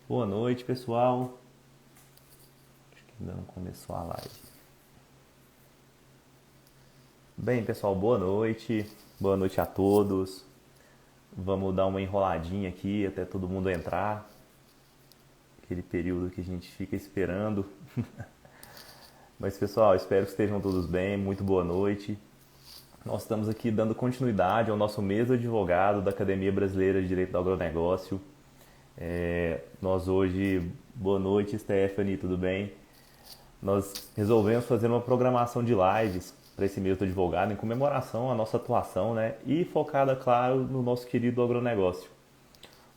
Boa noite, pessoal. Acho que ainda não começou a live. Bem, pessoal, boa noite. Boa noite a todos. Vamos dar uma enroladinha aqui até todo mundo entrar. Aquele período que a gente fica esperando. Mas, pessoal, espero que estejam todos bem. Muito boa noite. Nós estamos aqui dando continuidade ao nosso mês do advogado da Academia Brasileira de Direito do Agronegócio. Nós hoje, boa noite, Stephanie, tudo bem? Nós resolvemos fazer uma programação de lives para esse mês do advogado em comemoração à nossa atuação, né? E focada, claro, no nosso querido agronegócio.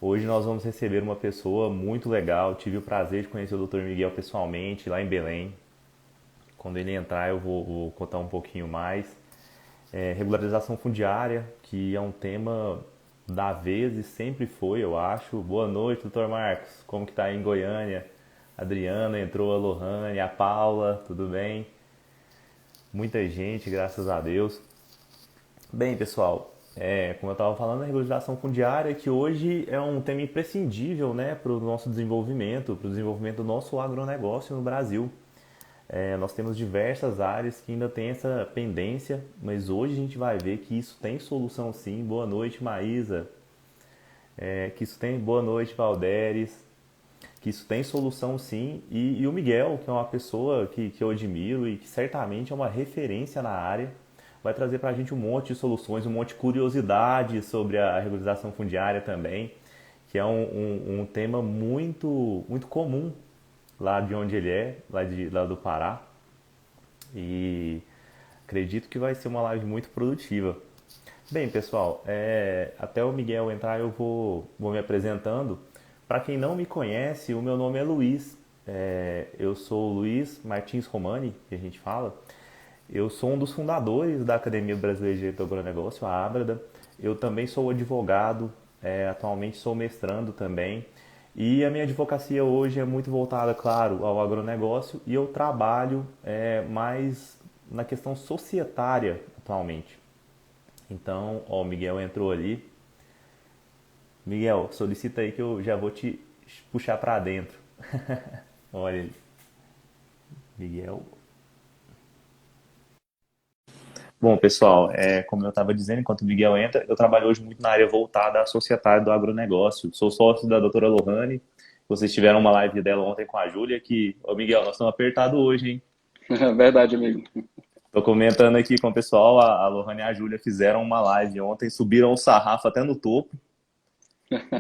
Hoje nós vamos receber uma pessoa muito legal. Tive o prazer de conhecer o Dr. Miguel pessoalmente lá em Belém. Quando ele entrar, eu vou contar um pouquinho mais. Regularização fundiária, que é um tema da vez e sempre foi, eu acho. Boa noite, doutor Marcos. Como que tá aí em Goiânia? A Adriana entrou, a Lohane, a Paula, tudo bem? Muita gente, graças a Deus. Bem, pessoal, como eu estava falando, a regularização fundiária, que hoje é um tema imprescindível, né, para o nosso desenvolvimento, para o desenvolvimento do nosso agronegócio no Brasil. Nós temos diversas áreas que ainda têm essa pendência, mas hoje a gente vai ver que isso tem solução sim. Boa noite, Maísa. Que isso tem. Boa noite, Valderes. Que isso tem solução sim. E o Miguel, que é uma pessoa que eu admiro e que certamente é uma referência na área, vai trazer para a gente um monte de soluções, um monte de curiosidade sobre a regularização fundiária também, que é um tema muito comum lá de onde ele é, lá do Pará. E acredito que vai ser uma live muito produtiva. Bem, pessoal, até o Miguel entrar eu vou me apresentando. Para quem não me conhece, o meu nome é Luiz. Eu sou o Luiz Martins Romani, que a gente fala. Eu sou um dos fundadores da Academia Brasileira de Direito do Agronegócio, a Abrada. Eu também sou advogado, atualmente sou mestrando também. E a minha advocacia hoje é muito voltada, claro, ao agronegócio e eu trabalho mais na questão societária atualmente. Então, ó, o Miguel entrou ali. Miguel, solicita aí que eu já vou te puxar para dentro. Olha ele. Miguel. Bom, pessoal, como eu estava dizendo, enquanto o Miguel entra, eu trabalho hoje muito na área voltada à societária do agronegócio. Sou sócio da doutora Lohane. Vocês tiveram uma live dela ontem com a Júlia que, ô Miguel, nós estamos apertados hoje, hein? Verdade, amigo. Tô comentando aqui com o pessoal, a Lohane e a Júlia fizeram uma live ontem, subiram o sarrafo até no topo,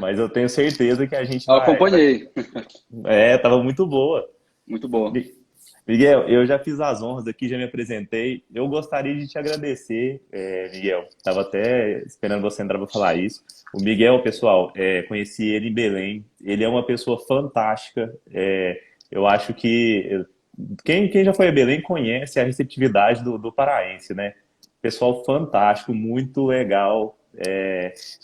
mas eu tenho certeza que a gente Eu vai. acompanhei. Tava muito boa. Muito boa. Mi- Miguel, eu já fiz as honras aqui, já me apresentei. Eu gostaria de te agradecer, Miguel. Estava até esperando você entrar para falar isso. O Miguel, pessoal, conheci ele em Belém. Ele é uma pessoa fantástica. Eu acho que quem já foi a Belém conhece a receptividade do paraense, né? Pessoal fantástico, muito legal.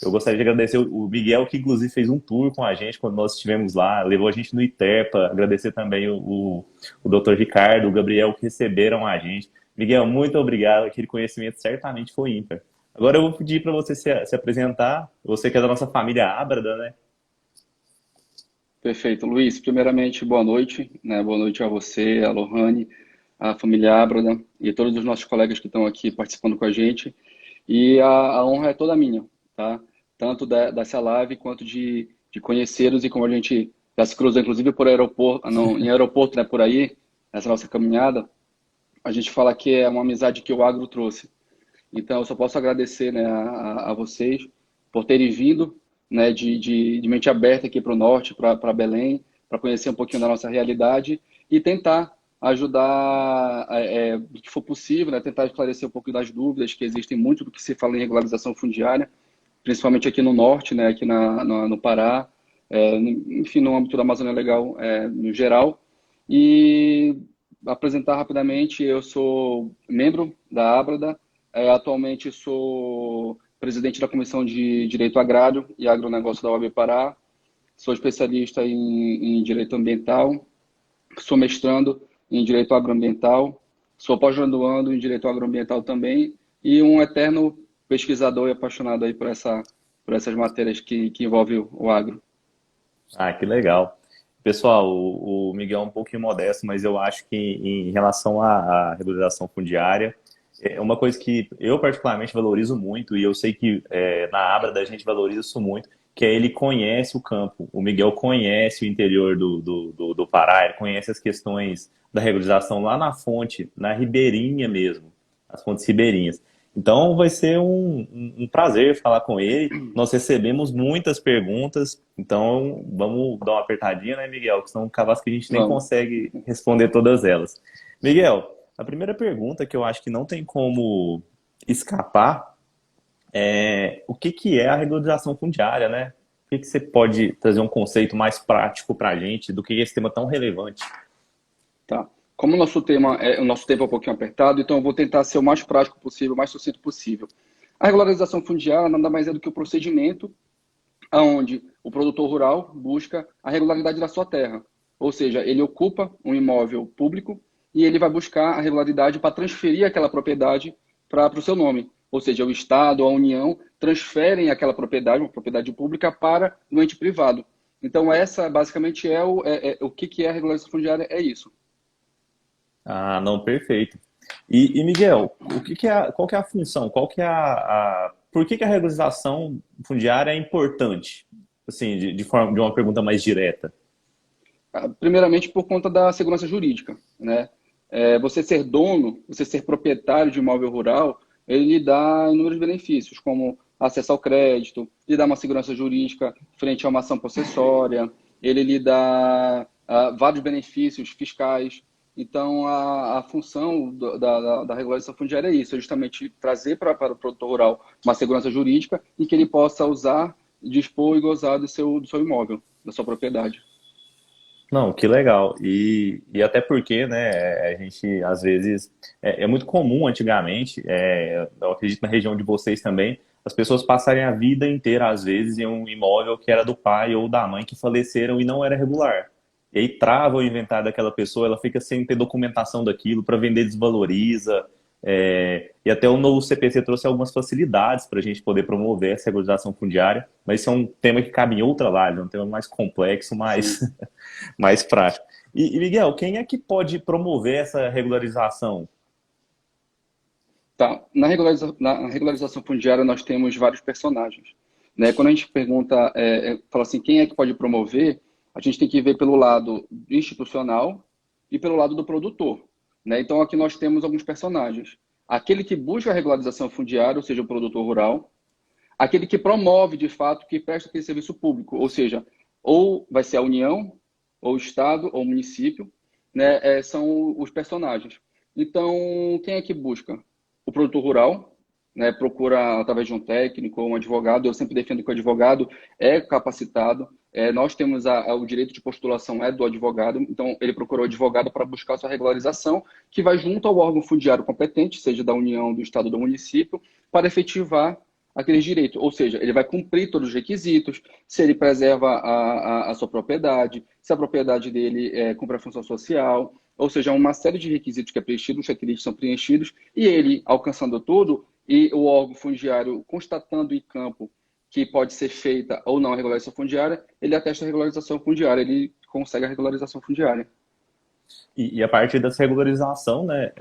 Eu gostaria de agradecer o Miguel, que inclusive fez um tour com a gente quando nós estivemos lá, levou a gente no ITEPA. Agradecer também o Dr. Ricardo, o Gabriel, que receberam a gente. Miguel, muito obrigado. Aquele conhecimento certamente foi ímpar. Agora eu vou pedir para você se apresentar. Você que é da nossa família Ábrada, né? Perfeito. Luiz, primeiramente, boa noite, né? Boa noite a você, a Lohane, a família Ábrada e todos os nossos colegas que estão aqui participando com a gente. E a honra é toda minha, tá? Tanto dessa live quanto de conhecê-los e como a gente já se cruzou, inclusive, por aeroporto, não, em aeroporto, né, por aí, nessa nossa caminhada, a gente fala que é uma amizade que o agro trouxe. Então, eu só posso agradecer, né, a vocês por terem vindo, né, de mente aberta aqui para o norte, para Belém, para conhecer um pouquinho da nossa realidade e tentar ajudar, do que for possível, né, tentar esclarecer um pouco das dúvidas que existem muito do que se fala em regularização fundiária, principalmente aqui no norte, né, aqui no Pará, enfim, no âmbito da Amazônia Legal, no geral. E apresentar rapidamente, eu sou membro da Abrada, atualmente sou presidente da Comissão de Direito Agrário e Agronegócio da UAB Pará, sou especialista em Direito Ambiental, sou mestrando em Direito Agroambiental, sou pós-graduando em Direito Agroambiental também e um eterno pesquisador e apaixonado aí por essas matérias que envolvem o agro. Ah, que legal. Pessoal, o Miguel é um pouquinho modesto, mas eu acho que em relação à regularização fundiária, é uma coisa que eu particularmente valorizo muito, e eu sei que na Abra a gente valoriza isso muito, que é ele conhece o campo. O Miguel conhece o interior do Pará, ele conhece as questões da regularização lá na fonte, na ribeirinha mesmo, as fontes ribeirinhas. Então vai ser um prazer falar com ele. Nós recebemos muitas perguntas, então vamos dar uma apertadinha, né, Miguel? Que são cavas que a gente nem Vamos. consegue responder todas elas. Miguel, a primeira pergunta que eu acho que não tem como escapar é o que que é a regularização fundiária, né? O que que você pode trazer um conceito mais prático para a gente do que esse tema tão relevante? Tá. Como o nosso tempo é um pouquinho apertado, então eu vou tentar ser o mais prático possível, o mais sucinto possível. A regularização fundiária nada mais é do que o procedimento onde o produtor rural busca a regularidade da sua terra. Ou seja, ele ocupa um imóvel público e ele vai buscar a regularidade para transferir aquela propriedade para o seu nome. Ou seja, o Estado ou a União transferem aquela propriedade, uma propriedade pública, para um ente privado. Então, essa basicamente o que é a regularização fundiária, é isso. Ah, não, perfeito. Miguel, o que que é, qual que é a função? Qual que é por que que a regularização fundiária é importante? Assim, de forma de uma pergunta mais direta. Primeiramente, por conta da segurança jurídica, né? Você ser dono, você ser proprietário de um imóvel rural, ele lhe dá inúmeros benefícios, como acesso ao crédito, lhe dá uma segurança jurídica frente a uma ação possessória, ele lhe dá vários benefícios fiscais. Então, a função da regularização fundiária é isso, é justamente trazer para o produtor rural uma segurança jurídica e que ele possa usar, dispor e gozar do seu imóvel, da sua propriedade. Não, que legal. E até porque, né, a gente, às vezes, é muito comum antigamente, eu acredito na região de vocês também, as pessoas passarem a vida inteira, às vezes, em um imóvel que era do pai ou da mãe que faleceram e não era regular. E aí trava o inventário daquela pessoa, ela fica sem ter documentação daquilo, para vender desvaloriza. E até o novo CPC trouxe algumas facilidades para a gente poder promover essa regularização fundiária, mas isso é um tema que cabe em outra live, é um tema mais complexo, mais, Sim. mais prático. Miguel, quem é que pode promover essa regularização? Tá. Na regularização fundiária, nós temos vários personagens, né? Quando a gente pergunta, fala assim, quem é que pode promover, a gente tem que ver pelo lado institucional e pelo lado do produtor, né? Então, aqui nós temos alguns personagens. Aquele que busca a regularização fundiária, ou seja, o produtor rural. Aquele que promove, de fato, que presta aquele serviço público, ou seja, ou vai ser a União, ou o Estado, ou o município, né? São os personagens. Então, quem é que busca? O produtor rural, né? Procura através de um técnico ou um advogado. Eu sempre defendo que o advogado é capacitado. Nós temos o direito de postulação do advogado, então ele procurou o advogado para buscar sua regularização, que vai junto ao órgão fundiário competente, seja da União, do Estado ou do município, para efetivar aqueles direitos. Ou seja, ele vai cumprir todos os requisitos, se ele preserva a sua propriedade, se a propriedade dele cumpre a função social, ou seja, uma série de requisitos que é preenchido, os requisitos são preenchidos, e ele, alcançando tudo, e o órgão fundiário constatando em campo que pode ser feita ou não a regularização fundiária, ele atesta a regularização fundiária, ele consegue a regularização fundiária. E a partir dessa regularização, né,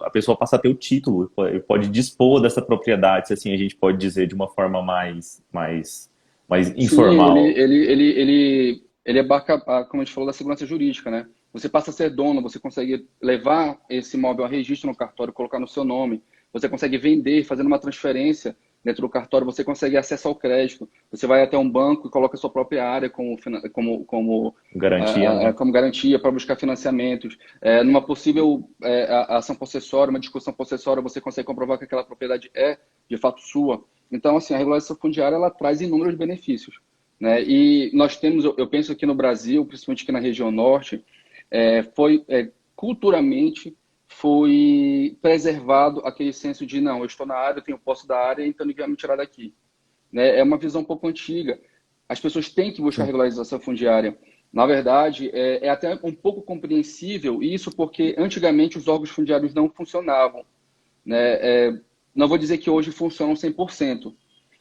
a pessoa passa a ter o título, pode dispor dessa propriedade, se assim a gente pode dizer de uma forma mais Sim, informal. ele abarca, como a gente falou, da segurança jurídica, né? Você passa a ser dono, você consegue levar esse imóvel a registro no cartório, colocar no seu nome, você consegue vender, fazendo uma transferência dentro do cartório, você consegue acesso ao crédito, você vai até um banco e coloca a sua própria área Garantia, né? como garantia para buscar financiamentos. Numa possível ação possessória, uma discussão possessória, você consegue comprovar que aquela propriedade é de fato sua. Então, assim, a regularização fundiária ela traz inúmeros benefícios, né? E nós temos, eu penso aqui no Brasil, principalmente aqui na região norte, culturalmente foi preservado aquele senso de não, eu estou na área, eu tenho posse da área, então ninguém vai me tirar daqui, né? É uma visão um pouco antiga. As pessoas têm que buscar Sim. regularização fundiária. Na verdade, é até um pouco compreensível isso, porque antigamente os órgãos fundiários não funcionavam, né? Não vou dizer que hoje funcionam 100%,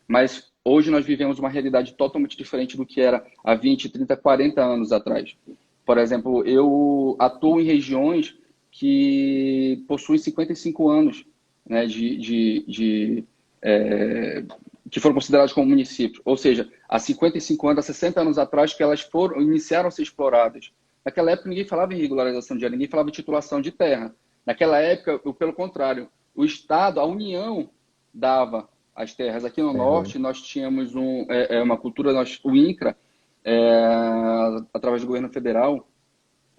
mas Hoje nós vivemos uma realidade totalmente diferente do que era há 20, 30, 40 anos atrás. Por exemplo, eu atuo em regiões que possuem 55 anos, né, que foram considerados como municípios. Ou seja, há 55 anos, há 60 anos atrás, que elas iniciaram a ser exploradas. Naquela época, ninguém falava em regularização de área, ninguém falava em titulação de terra. Naquela época, pelo contrário, o Estado, a União, dava as terras. Aqui no Uhum. Norte, nós tínhamos uma cultura, o INCRA, é, através do governo federal,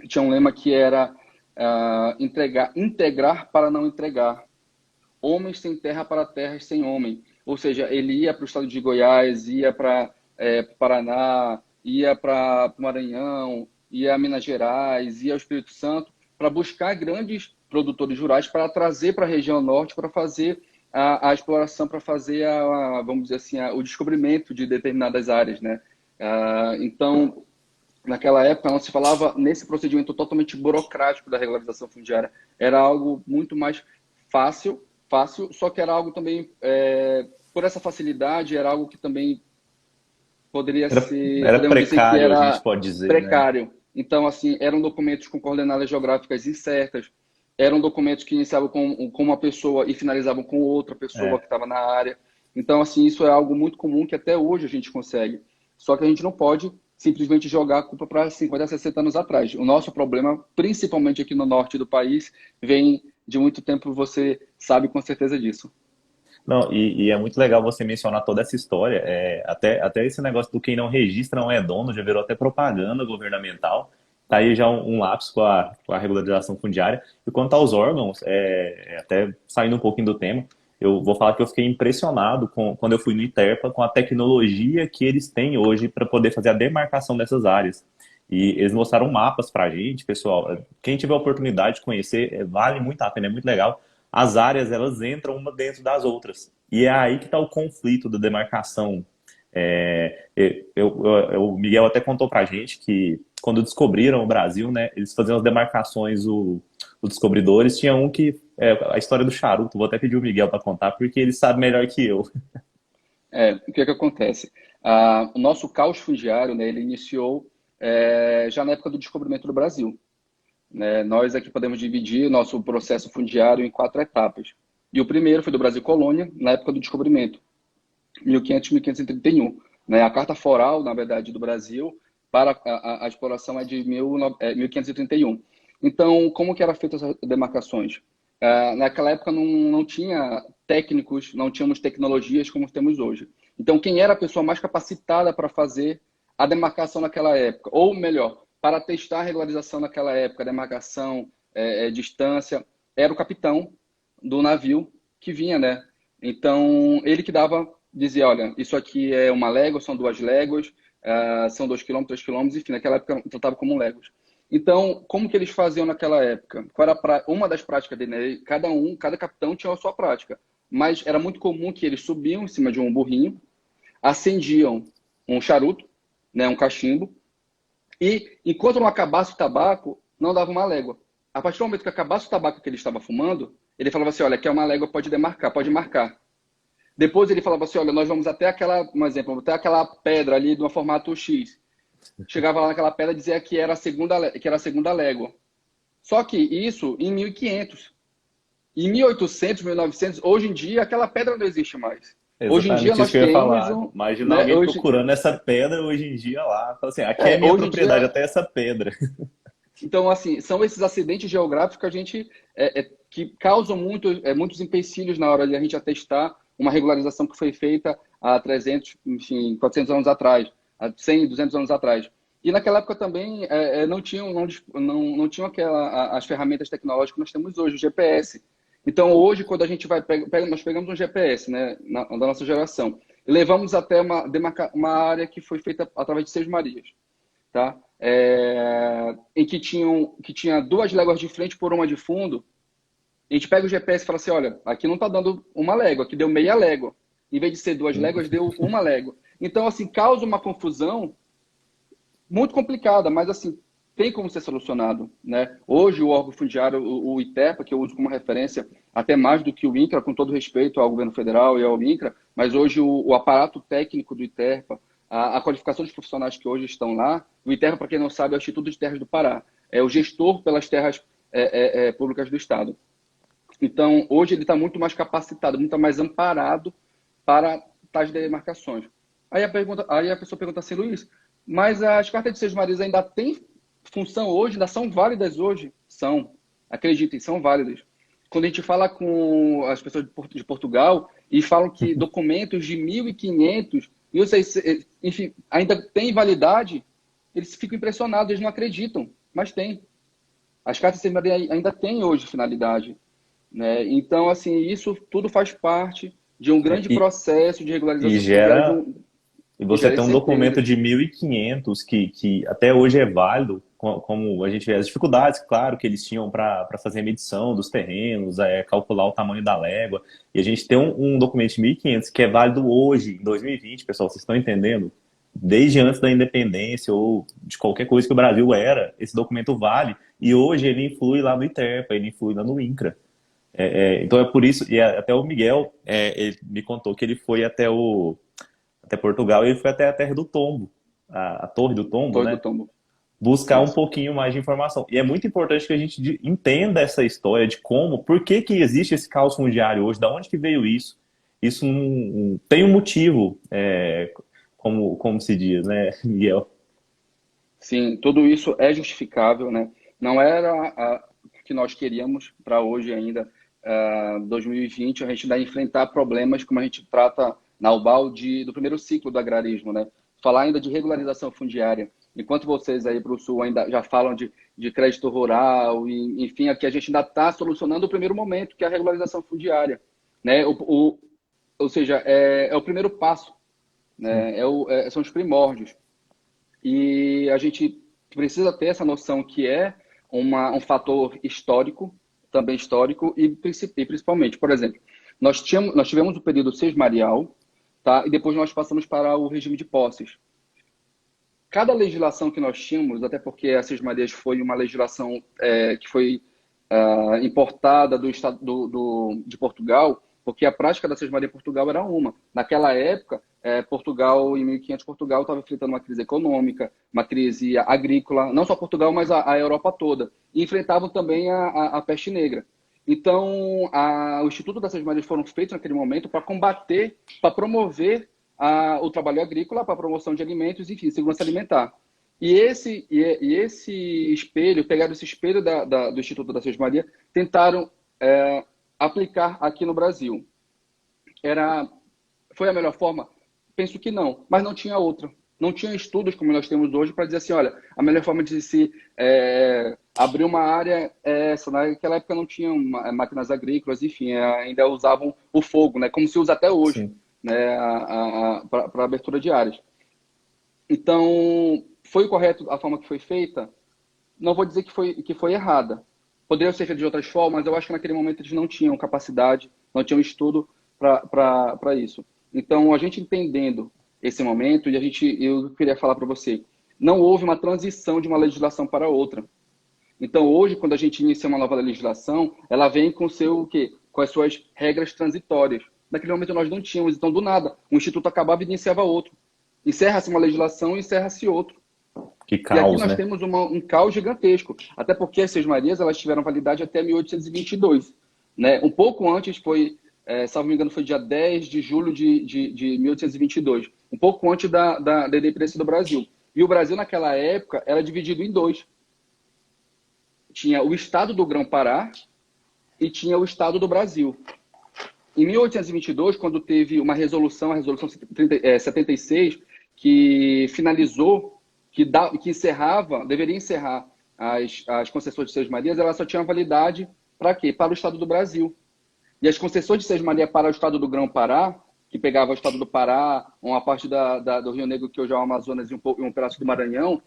tinha um lema que era integrar para não entregar. Homens sem terra para terras sem homem. Ou seja, ele ia para o estado de Goiás, ia para Paraná, ia para o Maranhão, ia a Minas Gerais, ia ao Espírito Santo, para buscar grandes produtores rurais para trazer para a região norte, para fazer a exploração, para fazer, vamos dizer assim, o descobrimento de determinadas áreas, né? Então, naquela época, não se falava nesse procedimento totalmente burocrático da regularização fundiária. Era algo muito mais fácil, só que era algo também, por essa facilidade, era algo que também poderia ser, Era podemos dizer que precário, a gente era pode dizer, né? precário. Então, assim, eram documentos com coordenadas geográficas incertas, eram documentos que iniciavam com uma pessoa e finalizavam com outra pessoa que É. estava na área. Então, assim, isso é algo muito comum que até hoje a gente consegue. Só que a gente não pode simplesmente jogar a culpa para 50, 60 anos atrás. O nosso problema, principalmente aqui no norte do país, vem de muito tempo, você sabe com certeza disso. Não, e é muito legal você mencionar toda essa história. Até esse negócio do quem não registra não é dono, já virou até propaganda governamental. Tá aí já um lapso com a regularização fundiária. E quanto aos órgãos, até saindo um pouquinho do tema, eu vou falar que eu fiquei impressionado quando eu fui no ITERPA com a tecnologia que eles têm hoje para poder fazer a demarcação dessas áreas. E eles mostraram mapas para a gente, pessoal. Quem tiver a oportunidade de conhecer, vale muito a pena, é muito legal. As áreas, elas entram uma dentro das outras. E é aí que está o conflito da demarcação. O Miguel até contou para a gente que quando descobriram o Brasil, né, eles faziam as demarcações, os descobridores, tinha um que, a história do charuto, vou até pedir o Miguel para contar, porque ele sabe melhor que eu. O que acontece? O nosso caos fundiário, né, ele iniciou já na época do descobrimento do Brasil, né? Nós aqui podemos dividir o nosso processo fundiário em 4 etapas. E o primeiro foi do Brasil Colônia, na época do descobrimento, 1500, 1531. Né? A carta foral, na verdade, do Brasil para a exploração é de 1531. Então, como que era feita essas demarcações? Naquela época não tinha técnicos, não tínhamos tecnologias como temos hoje. Então, quem era a pessoa mais capacitada para fazer a demarcação naquela época? Ou melhor, para testar a regularização naquela época, demarcação, distância, era o capitão do navio que vinha, né? Então, ele que dizia, olha, isso aqui é uma légua, são 2 léguas, são 2 quilômetros, 3 quilômetros, enfim, naquela época tratava como léguas. Então, como que eles faziam naquela época? Qual era uma das práticas dele? Né? Cada capitão tinha a sua prática, mas era muito comum que eles subiam em cima de um burrinho, acendiam um charuto, né, um cachimbo, e enquanto não acabasse o tabaco, não dava uma légua. A partir do momento que acabasse o tabaco que ele estava fumando, ele falava assim, olha, aqui é uma légua, pode demarcar, pode marcar. Depois ele falava assim, olha, nós vamos até um exemplo, até aquela pedra ali do formato X. Chegava lá naquela pedra e dizia que era a segunda légua. Só que isso em 1500. Em 1800, 1900, hoje em dia, aquela pedra não existe mais. Hoje em dia Exatamente isso nós que eu ia temos falar. Imagina né, alguém procurando essa pedra hoje em dia lá. Fala assim, aqui é minha hoje em propriedade, dia, até essa pedra. então assim, são esses acidentes geográficos que a gente que causam muitos empecilhos na hora de a gente atestar uma regularização que foi feita há 300, enfim, 400 anos atrás, há 100, 200 anos atrás. E naquela época também não tinham as ferramentas tecnológicas que nós temos hoje, o GPS. Então, hoje, quando a gente nós pegamos um GPS, né, da nossa geração, e levamos até uma área que foi feita através de Seis Marias, tá? Em que tinha 2 léguas de frente por uma de fundo. A gente pega o GPS e fala assim, olha, aqui não está dando uma légua, aqui deu meia légua. Em vez de ser 2 léguas, deu uma légua. Então, assim, causa uma confusão muito complicada, mas assim, tem como ser solucionado, né? Hoje o órgão fundiário, o ITERPA, que eu uso como referência, até mais do que o INCRA, com todo respeito ao governo federal e ao INCRA, mas hoje o aparato técnico do ITERPA, a qualificação dos profissionais que hoje estão lá, o ITERPA, para quem não sabe, é o Instituto de Terras do Pará, é o gestor pelas terras públicas do Estado. Então, hoje ele está muito mais capacitado, muito mais amparado para tais demarcações. Aí a pessoa pergunta assim, Luiz, mas as cartas de sesmarias ainda têm função hoje, ainda são válidas hoje? São, acreditem, são válidas. Quando a gente fala com as pessoas de Portugal e falam que documentos de 1.500, 1.600, enfim, ainda têm validade, eles ficam impressionados, eles não acreditam, mas tem. As cartas de sesmaria ainda têm hoje finalidade, né? Então, assim, isso tudo faz parte de um grande E, processo de e regularização fundiária gera E e você gera tem um documento incerteza. de 1.500 que até hoje é válido, como a gente vê as dificuldades, claro, que eles tinham para fazer a medição dos terrenos, calcular o tamanho da légua. E a gente tem um documento de 1.500 que é válido hoje, em 2020, pessoal, vocês estão entendendo? Desde antes da independência ou de qualquer coisa que o Brasil era, esse documento vale. E hoje ele influi lá no ITERPA, ele influi lá no INCRA. Então é por isso, até o Miguel ele me contou que ele foi até Portugal e ele foi até a Terra do Tombo, a Torre do Tombo, Torre do né? Tombo. Buscar um Isso. pouquinho mais de informação. E é muito importante que a gente entenda essa história de como, por que que existe esse caos fundiário hoje, da onde que veio isso. Isso tem um motivo, como se diz, né, Miguel? Sim, tudo isso é justificável, né? Não era o que nós queríamos para hoje ainda, 2020, a gente ainda enfrentar problemas como a gente trata na UBAL do primeiro ciclo do agrarismo, né? Falar ainda de regularização fundiária. Enquanto vocês aí para o Sul ainda já falam de crédito rural, e, enfim, aqui a gente ainda está solucionando o primeiro momento, que é a regularização fundiária, né? Ou seja, é o primeiro passo, Sim. né? São os primórdios. E a gente precisa ter essa noção que é um fator histórico, também histórico, e principalmente, por exemplo, nós tivemos o período sesmarial, tá? E depois nós passamos para o regime de posses. Cada legislação que nós tínhamos, até porque a Sesmarias foi uma legislação que foi importada do estado de Portugal, porque a prática da Sesmaria em Portugal era uma. Naquela época, Portugal, em 1500, Portugal estava enfrentando uma crise econômica, uma crise agrícola, não só Portugal, mas a Europa toda. E enfrentavam também a peste negra. Então, o Instituto das Sesmarias foram feitos naquele momento para combater, para promover o trabalho agrícola, para a promoção de alimentos, enfim, segurança alimentar. E esse espelho, pegaram esse espelho do Instituto da Sesmaria, tentaram aplicar aqui no Brasil. Foi a melhor forma? Penso que não, mas não tinha outra. Não tinha estudos como nós temos hoje para dizer assim, olha, a melhor forma de se abrir uma área é essa. Naquela época não tinham máquinas agrícolas, enfim, ainda usavam o fogo, né, como se usa até hoje, Sim. né, para abertura de áreas. Então, foi correto a forma que foi feita? Não vou dizer que foi errada. Poderia ser feito de outras formas, mas eu acho que naquele momento eles não tinham capacidade, não tinham estudo para isso. Então, a gente entendendo esse momento, eu queria falar para você, não houve uma transição de uma legislação para outra. Então, hoje, quando a gente inicia uma nova legislação, ela vem com o quê? Com as suas regras transitórias. Naquele momento nós não tínhamos, então do nada, um instituto acabava e iniciava outro. Encerra-se uma legislação e encerra-se outro. Que E aqui caos, nós né? temos um caos gigantesco, até porque as Sesmarias elas tiveram validade até 1822. Né? Um pouco antes foi, salvo me engano, foi dia 10 de julho de 1822, um pouco antes da independência do Brasil. E o Brasil, naquela época, era dividido em dois. Tinha o estado do Grão-Pará e tinha o estado do Brasil. Em 1822, quando teve uma resolução, a resolução 76, que finalizou, que encerrava, deveria encerrar as concessões de Sesmarias, ela só tinha validade para quê? Para o estado do Brasil. E as concessões de Sesmaria para o estado do Grão-Pará, que pegava o estado do Pará, uma parte do Rio Negro, que hoje é o Amazonas, e um pedaço do Maranhão,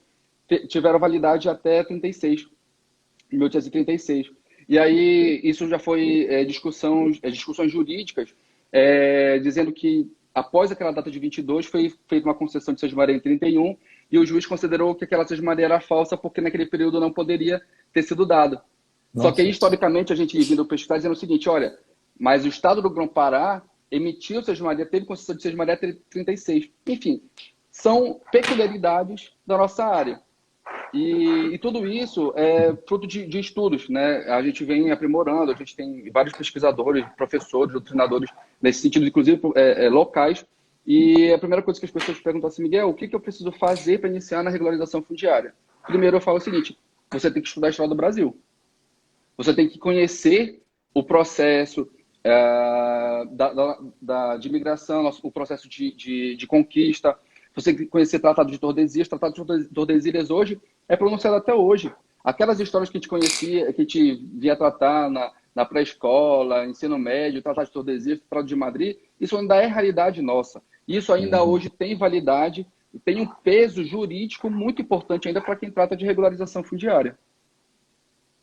tiveram validade até 36, 1836. E aí isso já foi discussões jurídicas, dizendo que após aquela data de 22 foi feita uma concessão de Sesmaria em 31 e o juiz considerou que aquela cismaria era falsa porque naquele período não poderia ter sido dado. Só que aí, Nossa. historicamente, a gente vindo pesquisar dizendo o seguinte, olha, mas o estado do Grão-Pará emitiu cismaria, teve concessão de cismaria até 36. Enfim, são peculiaridades da nossa área. E tudo isso é fruto de estudos, né? A gente vem aprimorando, a gente tem vários pesquisadores, professores, doutrinadores nesse sentido, inclusive locais. E a primeira coisa que as pessoas perguntam assim, Miguel, o que eu preciso fazer para iniciar na regularização fundiária? Primeiro eu falo o seguinte, você tem que estudar a história do Brasil. Você tem que conhecer o processo de imigração, o processo de conquista. Você tem que conhecer Tratado de Tordesilhas. Tratado de Tordesilhas hoje é pronunciado até hoje. Aquelas histórias que a gente conhecia, que a gente via tratar na pré-escola, ensino médio, Tratado de Tordesilhas, Tratado de Madrid, isso ainda é realidade nossa. Isso ainda Uhum. hoje tem validade e tem um peso jurídico muito importante ainda para quem trata de regularização fundiária.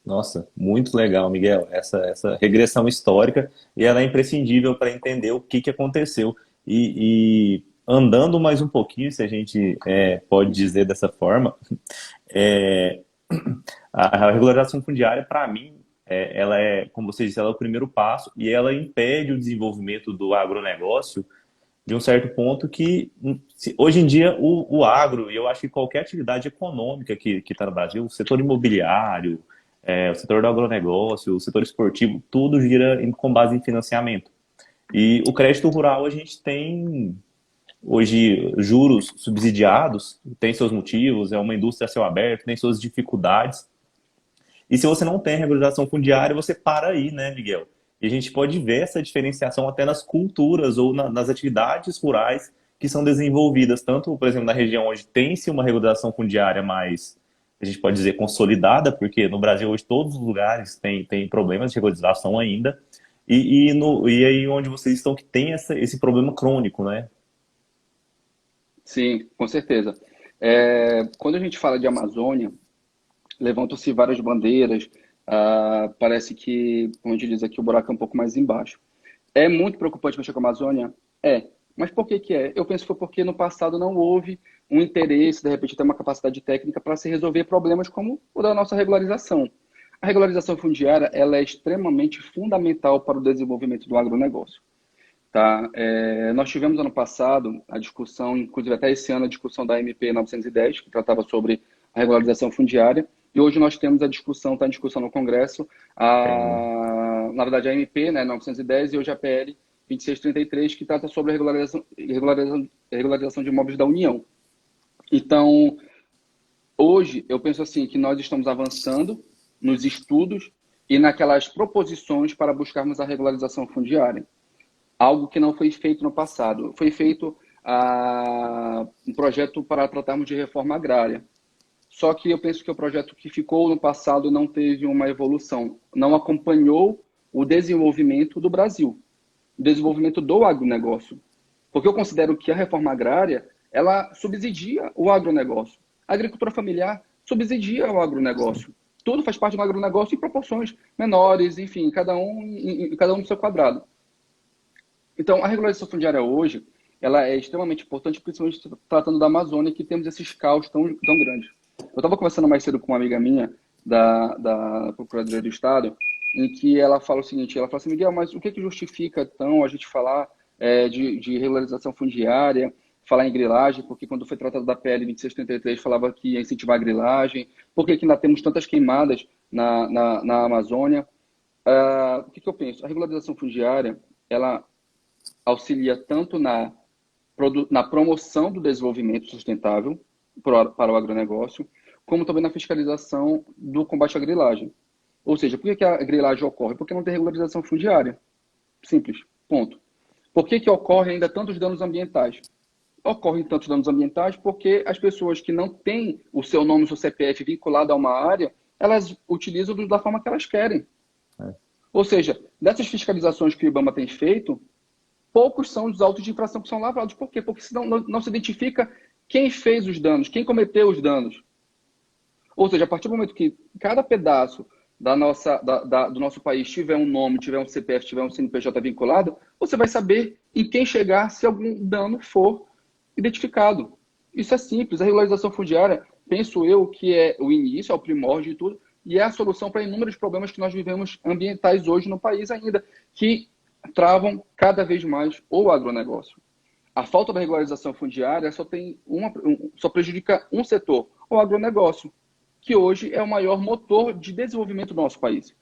Nossa, muito legal, Miguel, essa regressão histórica, e ela é imprescindível para entender o que aconteceu. E andando mais um pouquinho, se a gente pode dizer dessa forma, é, a regularização fundiária, para mim, ela é, como você disse, ela é o primeiro passo e ela impede o desenvolvimento do agronegócio de um certo ponto que, hoje em dia, o agro, e eu acho que qualquer atividade econômica que está no Brasil, o setor imobiliário, o setor do agronegócio, o setor esportivo, tudo gira com base em financiamento. E o crédito rural, a gente tem hoje juros subsidiados, tem seus motivos, é uma indústria a céu aberto, tem suas dificuldades. E se você não tem regularização fundiária, você para aí, né, Miguel? E a gente pode ver essa diferenciação até nas culturas ou nas atividades rurais que são desenvolvidas, tanto, por exemplo, na região onde tem-se uma regularização fundiária mais, a gente pode dizer, consolidada, porque no Brasil hoje todos os lugares têm problemas de regularização ainda, e aí onde vocês estão que tem esse problema crônico, né? Sim, com certeza. Quando a gente fala de Amazônia, levantam-se várias bandeiras, parece que, como a gente diz aqui, o buraco é um pouco mais embaixo. É muito preocupante mexer com a Amazônia? É. Mas por que que é? Eu penso que foi porque no passado não houve um interesse, de repente, ter uma capacidade técnica para se resolver problemas como o da nossa regularização. A regularização fundiária, ela é extremamente fundamental para o desenvolvimento do agronegócio. Tá? Nós tivemos ano passado a discussão, inclusive até esse ano, a discussão da MP 910, que tratava sobre a regularização fundiária, e hoje nós temos a discussão, está em discussão no Congresso, na verdade a MP, né, 910, e hoje a PL 2633, que trata sobre a regularização de imóveis da União. Então, hoje, eu penso assim, que nós estamos avançando nos estudos e naquelas proposições para buscarmos a regularização fundiária. Algo que não foi feito no passado. Foi feito um projeto para tratarmos de reforma agrária. Só que eu penso que o projeto que ficou no passado não teve uma evolução, não acompanhou o desenvolvimento do Brasil, o desenvolvimento do agronegócio. Porque eu considero que a reforma agrária, ela subsidia o agronegócio. A agricultura familiar subsidia o agronegócio. Tudo faz parte do agronegócio em proporções menores, enfim, cada um no seu quadrado. Então, a regularização fundiária hoje, ela é extremamente importante, principalmente tratando da Amazônia, que temos esses caos tão grandes. Eu estava conversando mais cedo com uma amiga minha, da Procuradoria do Estado, em que ela fala o seguinte, ela fala assim, Miguel, mas o que justifica, então, a gente falar de regularização fundiária, falar em grilagem, porque quando foi tratado da PL 2633 falava que ia incentivar a grilagem, por que ainda temos tantas queimadas na Amazônia? O que eu penso? A regularização fundiária, ela auxilia tanto na promoção do desenvolvimento sustentável para o agronegócio, como também na fiscalização do combate à grilagem. Ou seja, por que a grilagem ocorre? Porque não tem regularização fundiária. Simples, ponto. Por que ocorre ainda tantos danos ambientais? Ocorrem tantos danos ambientais porque as pessoas que não têm o seu nome, o seu CPF vinculado a uma área, elas utilizam da forma que elas querem. É. Ou seja, dessas fiscalizações que o IBAMA tem feito, poucos são os autos de infração que são lavrados. Por quê? Porque senão não se identifica quem fez os danos, quem cometeu os danos. Ou seja, a partir do momento que cada pedaço do nosso país tiver um nome, tiver um CPF, tiver um CNPJ vinculado, você vai saber em quem chegar se algum dano for identificado. Isso é simples. A regularização fundiária, penso eu, que é o início, é o primórdio de tudo, e é a solução para inúmeros problemas que nós vivemos ambientais hoje no país ainda, que travam cada vez mais o agronegócio. A falta da regularização fundiária só prejudica um setor, o agronegócio, que hoje é o maior motor de desenvolvimento do nosso país.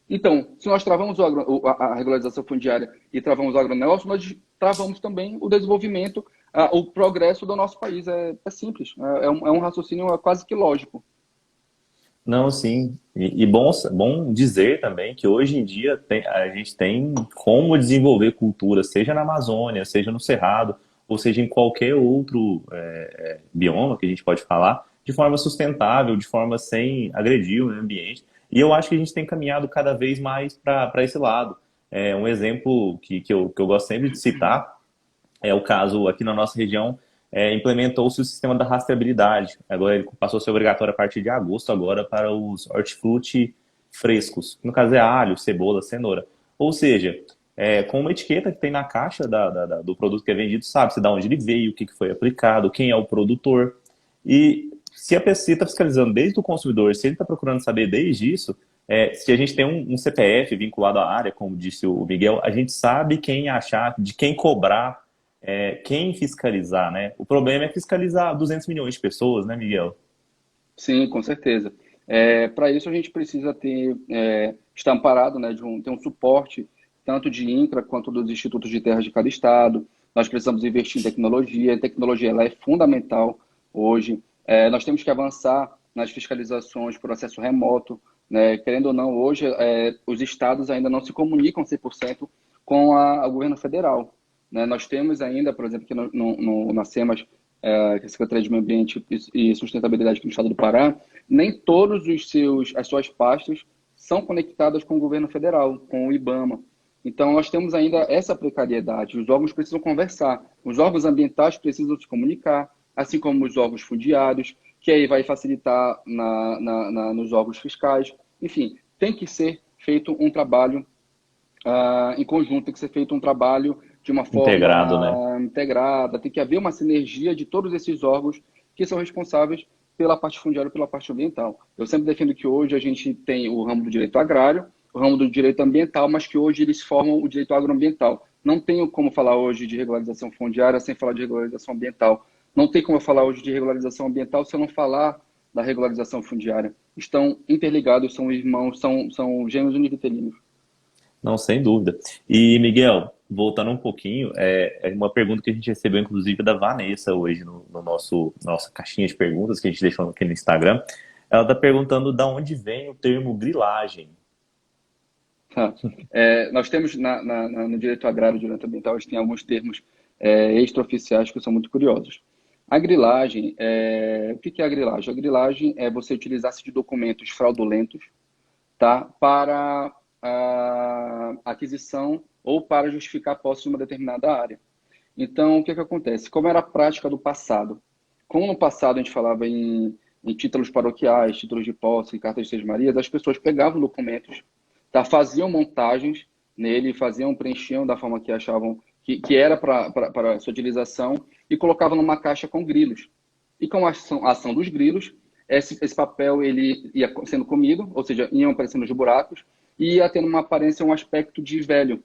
Então, se nós travamos a regularização fundiária e travamos o agronegócio, nós travamos também o desenvolvimento, o progresso do nosso país. É simples, é um raciocínio quase que lógico. Não, sim. E bom dizer também que hoje em dia a gente tem como desenvolver cultura, seja na Amazônia, seja no Cerrado, ou seja em qualquer outro bioma que a gente pode falar, de forma sustentável, de forma sem agredir o meio ambiente. E eu acho que a gente tem caminhado cada vez mais para esse lado. Um exemplo que eu gosto sempre de citar é o caso aqui na nossa região, implementou-se o sistema da rastreabilidade. Agora ele passou a ser obrigatório a partir de agosto agora para os hortifruti frescos. No caso é alho, cebola, cenoura. Ou seja, com uma etiqueta que tem na caixa do produto que é vendido, sabe-se de onde ele veio, o que foi aplicado, quem é o produtor. E se a pessoa está fiscalizando desde o consumidor, se ele está procurando saber desde isso, se a gente tem um CPF vinculado à área, como disse o Miguel, a gente sabe quem achar, de quem cobrar, quem fiscalizar, né? O problema é fiscalizar 200 milhões de pessoas, né, Miguel? Sim, com certeza. Para isso a gente precisa estar amparado, né, ter um suporte tanto de INCRA quanto dos institutos de terras de cada estado. Nós precisamos investir em tecnologia. A tecnologia ela é fundamental hoje. Nós temos que avançar nas fiscalizações por acesso remoto, né? Querendo ou não, hoje os estados ainda não se comunicam 100% com o governo federal, né? Nós temos ainda, por exemplo, aqui na SEMAS, que é a Secretaria de Meio Ambiente e Sustentabilidade aqui no estado do Pará, nem todos as suas pastas são conectadas com o governo federal, com o IBAMA. Então, nós temos ainda essa precariedade. Os órgãos precisam conversar, os órgãos ambientais precisam se comunicar, assim como os órgãos fundiários, que aí vai facilitar nos órgãos fiscais. Enfim, tem que ser feito um trabalho em conjunto, tem que ser feito um trabalho de uma Integrado, né? forma integrada, tem que haver uma sinergia de todos esses órgãos que são responsáveis pela parte fundiária e pela parte ambiental. Eu sempre defendo que hoje a gente tem o ramo do direito agrário, o ramo do direito ambiental, mas que hoje eles formam o direito agroambiental. Não tenho como falar hoje de regularização fundiária sem falar de regularização ambiental. Não tem como eu falar hoje de regularização ambiental se eu não falar da regularização fundiária. Estão interligados, são irmãos, são gêmeos univitelinos. Não, sem dúvida. E, Miguel, voltando um pouquinho, é uma pergunta que a gente recebeu, inclusive, da Vanessa hoje no nossa caixinha de perguntas que a gente deixou aqui no Instagram. Ela está perguntando de onde vem o termo grilagem. Nós temos no direito agrário e direito ambiental, a gente tem alguns termos extraoficiais que são muito curiosos. A grilagem, o que é a grilagem? A grilagem é você utilizar-se de documentos fraudulentos, tá, para a aquisição ou para justificar a posse de uma determinada área. Então, o que acontece? Como era a prática do passado? Como no passado a gente falava em títulos paroquiais, títulos de posse, cartas de Seis Marias, as pessoas pegavam documentos, tá, faziam montagens nele, preenchiam da forma que achavam que era para a sua utilização e colocavam numa caixa com grilos. E com a ação dos grilos, esse papel ele ia sendo comido, ou seja, iam aparecendo os buracos, e ia tendo uma aparência, um aspecto de velho.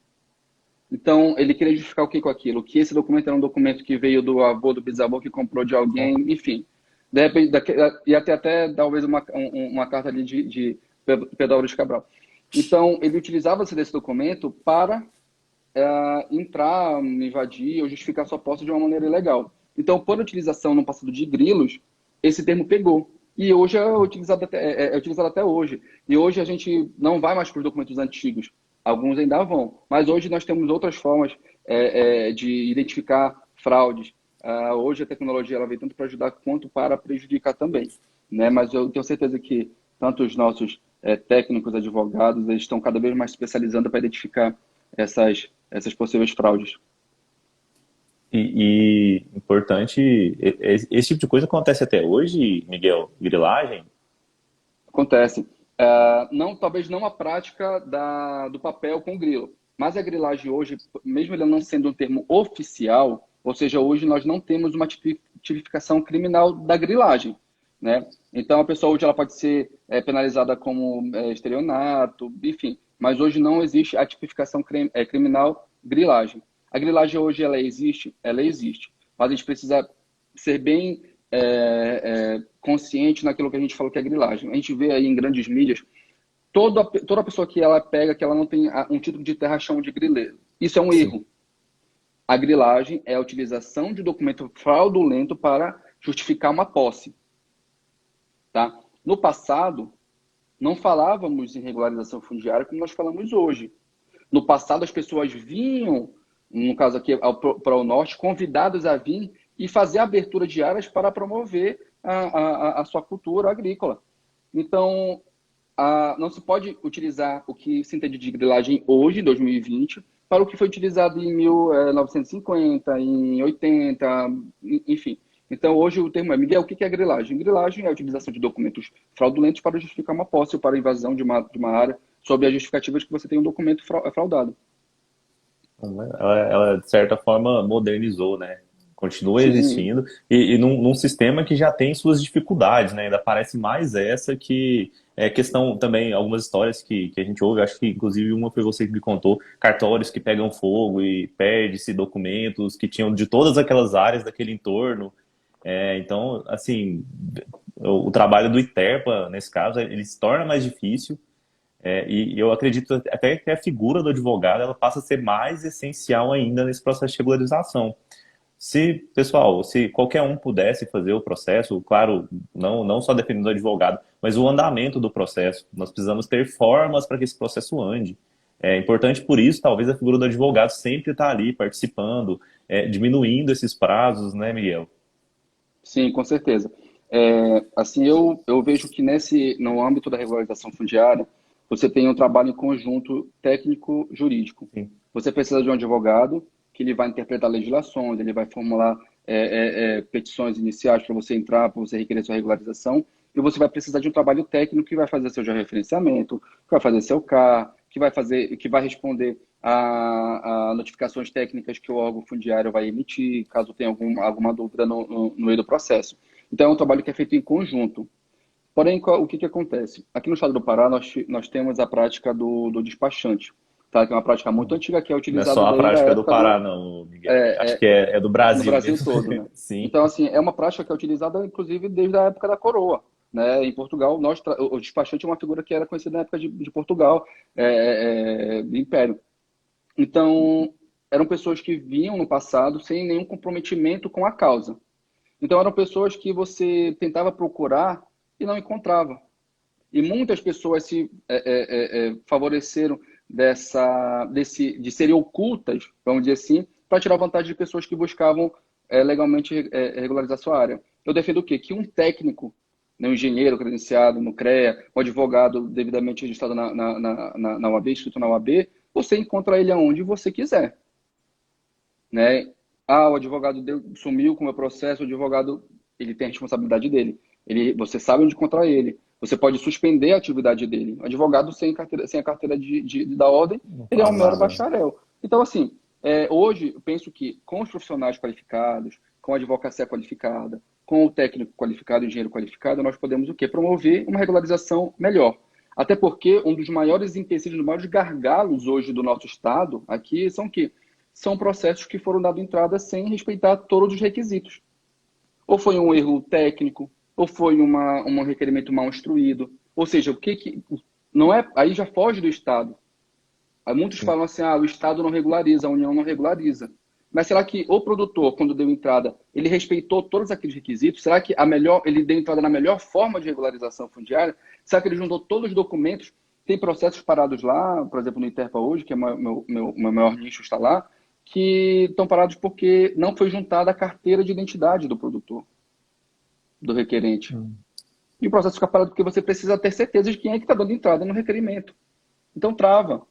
Então, ele queria justificar o que com aquilo? Que esse documento era um documento que veio do avô, do bisavô, que comprou de alguém, enfim. De repente, ia ter até talvez uma carta ali de Pedro Álvares Cabral. Então, ele utilizava-se desse documento para entrar, invadir ou justificar sua posse de uma maneira ilegal. Então, por utilização no passado de grilos, esse termo pegou. E hoje é utilizado até hoje. E hoje a gente não vai mais para os documentos antigos. Alguns ainda vão. Mas hoje nós temos outras formas de identificar fraudes. Hoje a tecnologia ela vem tanto para ajudar quanto para prejudicar também, né? Mas eu tenho certeza que tanto os nossos técnicos, advogados, eles estão cada vez mais se especializando para identificar essas possíveis fraudes. E importante, esse tipo de coisa acontece até hoje, Miguel? Grilagem? Acontece. Talvez não a prática do papel com grilo, mas a grilagem hoje, mesmo ele não sendo um termo oficial, ou seja, hoje nós não temos uma tipificação criminal da grilagem, né? Então, a pessoa hoje ela pode ser penalizada como estelionato, enfim, mas hoje não existe a tipificação criminal grilagem. A grilagem hoje, ela existe? Ela existe, mas a gente precisa ser bem consciente naquilo que a gente falou que é grilagem. A gente vê aí em grandes mídias, toda pessoa que ela pega, que ela não tem um título de terra, chama de grileiro. Isso é um Sim. erro. A grilagem é a utilização de documento fraudulento para justificar uma posse. Tá? No passado, não falávamos em regularização fundiária como nós falamos hoje. No passado, as pessoas vinham, no caso aqui para o norte, convidadas a vir e fazer a abertura de áreas para promover a sua cultura agrícola. Então, não se pode utilizar o que se entende de grilagem hoje, em 2020, para o que foi utilizado em 1950, em 80, enfim. Então, hoje o termo é, Miguel, o que é grilagem? Grilagem é a utilização de documentos fraudulentos para justificar uma posse ou para a invasão de uma área, sob a justificativa de que você tem um documento fraudado. Ela, de certa forma, modernizou, né? Continua Sim, existindo e num sistema que já tem suas dificuldades, né? Ainda parece mais essa que é questão também, algumas histórias que a gente ouve, acho que inclusive uma foi você que me contou, cartórios que pegam fogo e perde-se documentos que tinham de todas aquelas áreas daquele entorno. Então, assim, o trabalho do ITERPA, nesse caso, ele se torna mais difícil. E eu acredito até que a figura do advogado ela passa a ser mais essencial ainda nesse processo de regularização. Se, pessoal, se qualquer um pudesse fazer o processo, claro, não só defendendo o advogado, mas o andamento do processo, nós precisamos ter formas para que esse processo ande. É importante por isso, talvez a figura do advogado sempre estar ali participando, diminuindo esses prazos, né, Miguel? sim, com certeza. Assim, eu vejo que no âmbito da regularização fundiária, você tem um trabalho em conjunto técnico-jurídico. Sim. Você precisa de um advogado que ele vai interpretar legislações, ele vai formular petições iniciais para você entrar, para você requerer sua regularização, e você vai precisar de um trabalho técnico que vai fazer seu georreferenciamento, que vai fazer seu CAR, que vai responder a notificações técnicas que o órgão fundiário vai emitir, caso tenha alguma dúvida no meio do processo. Então, é um trabalho que é feito em conjunto. Porém, o que acontece? Aqui no estado do Pará, nós temos a prática do despachante, tá? Que é uma prática muito antiga, que é Não é utilizada só a desde a prática do época Pará, não, Miguel. Acho que é, é do no Brasil Brasil mesmo. todo, né? Sim. Então, assim, é uma prática que é utilizada, inclusive, desde a época da coroa. Né? Em Portugal, o despachante é uma figura que era conhecida na época de Portugal, do Império. Então, eram pessoas que vinham no passado sem nenhum comprometimento com a causa. Então, eram pessoas que você tentava procurar e não encontrava. E muitas pessoas se favoreceram de serem ocultas, vamos dizer assim, para tirar vantagem de pessoas que buscavam legalmente regularizar sua área. Eu defendo o quê? Que um técnico, né, um engenheiro credenciado no CREA, um advogado devidamente registrado na UAB, inscrito na UAB, você encontra ele aonde você quiser. Né? O advogado sumiu com o meu processo, o advogado ele tem a responsabilidade dele. Você sabe onde encontrar ele. Você pode suspender a atividade dele. O advogado sem a carteira da ordem, Não ele é um faz mero nada, né? bacharel. Então, assim, hoje eu penso que com os profissionais qualificados, com a advocacia qualificada, com o técnico qualificado, o engenheiro qualificado, nós podemos o quê? Promover uma regularização melhor. Até porque um dos maiores empecilhos, um dos maiores gargalos hoje do nosso Estado aqui são o quê? São processos que foram dados entrada sem respeitar todos os requisitos. Ou foi um erro técnico, ou foi um requerimento mal instruído. Ou seja, não é, aí já foge do Estado. Aí muitos Sim. falam assim, o Estado não regulariza, a União não regulariza. Mas será que o produtor, quando deu entrada, ele respeitou todos aqueles requisitos? Será que ele deu entrada na melhor forma de regularização fundiária? Será que ele juntou todos os documentos? Tem processos parados lá, por exemplo, no Interpa hoje, que é meu maior nicho está lá, que estão parados porque não foi juntada a carteira de identidade do produtor, do requerente. Hum. E o processo fica parado porque você precisa ter certeza de quem é que está dando entrada no requerimento. Então trava.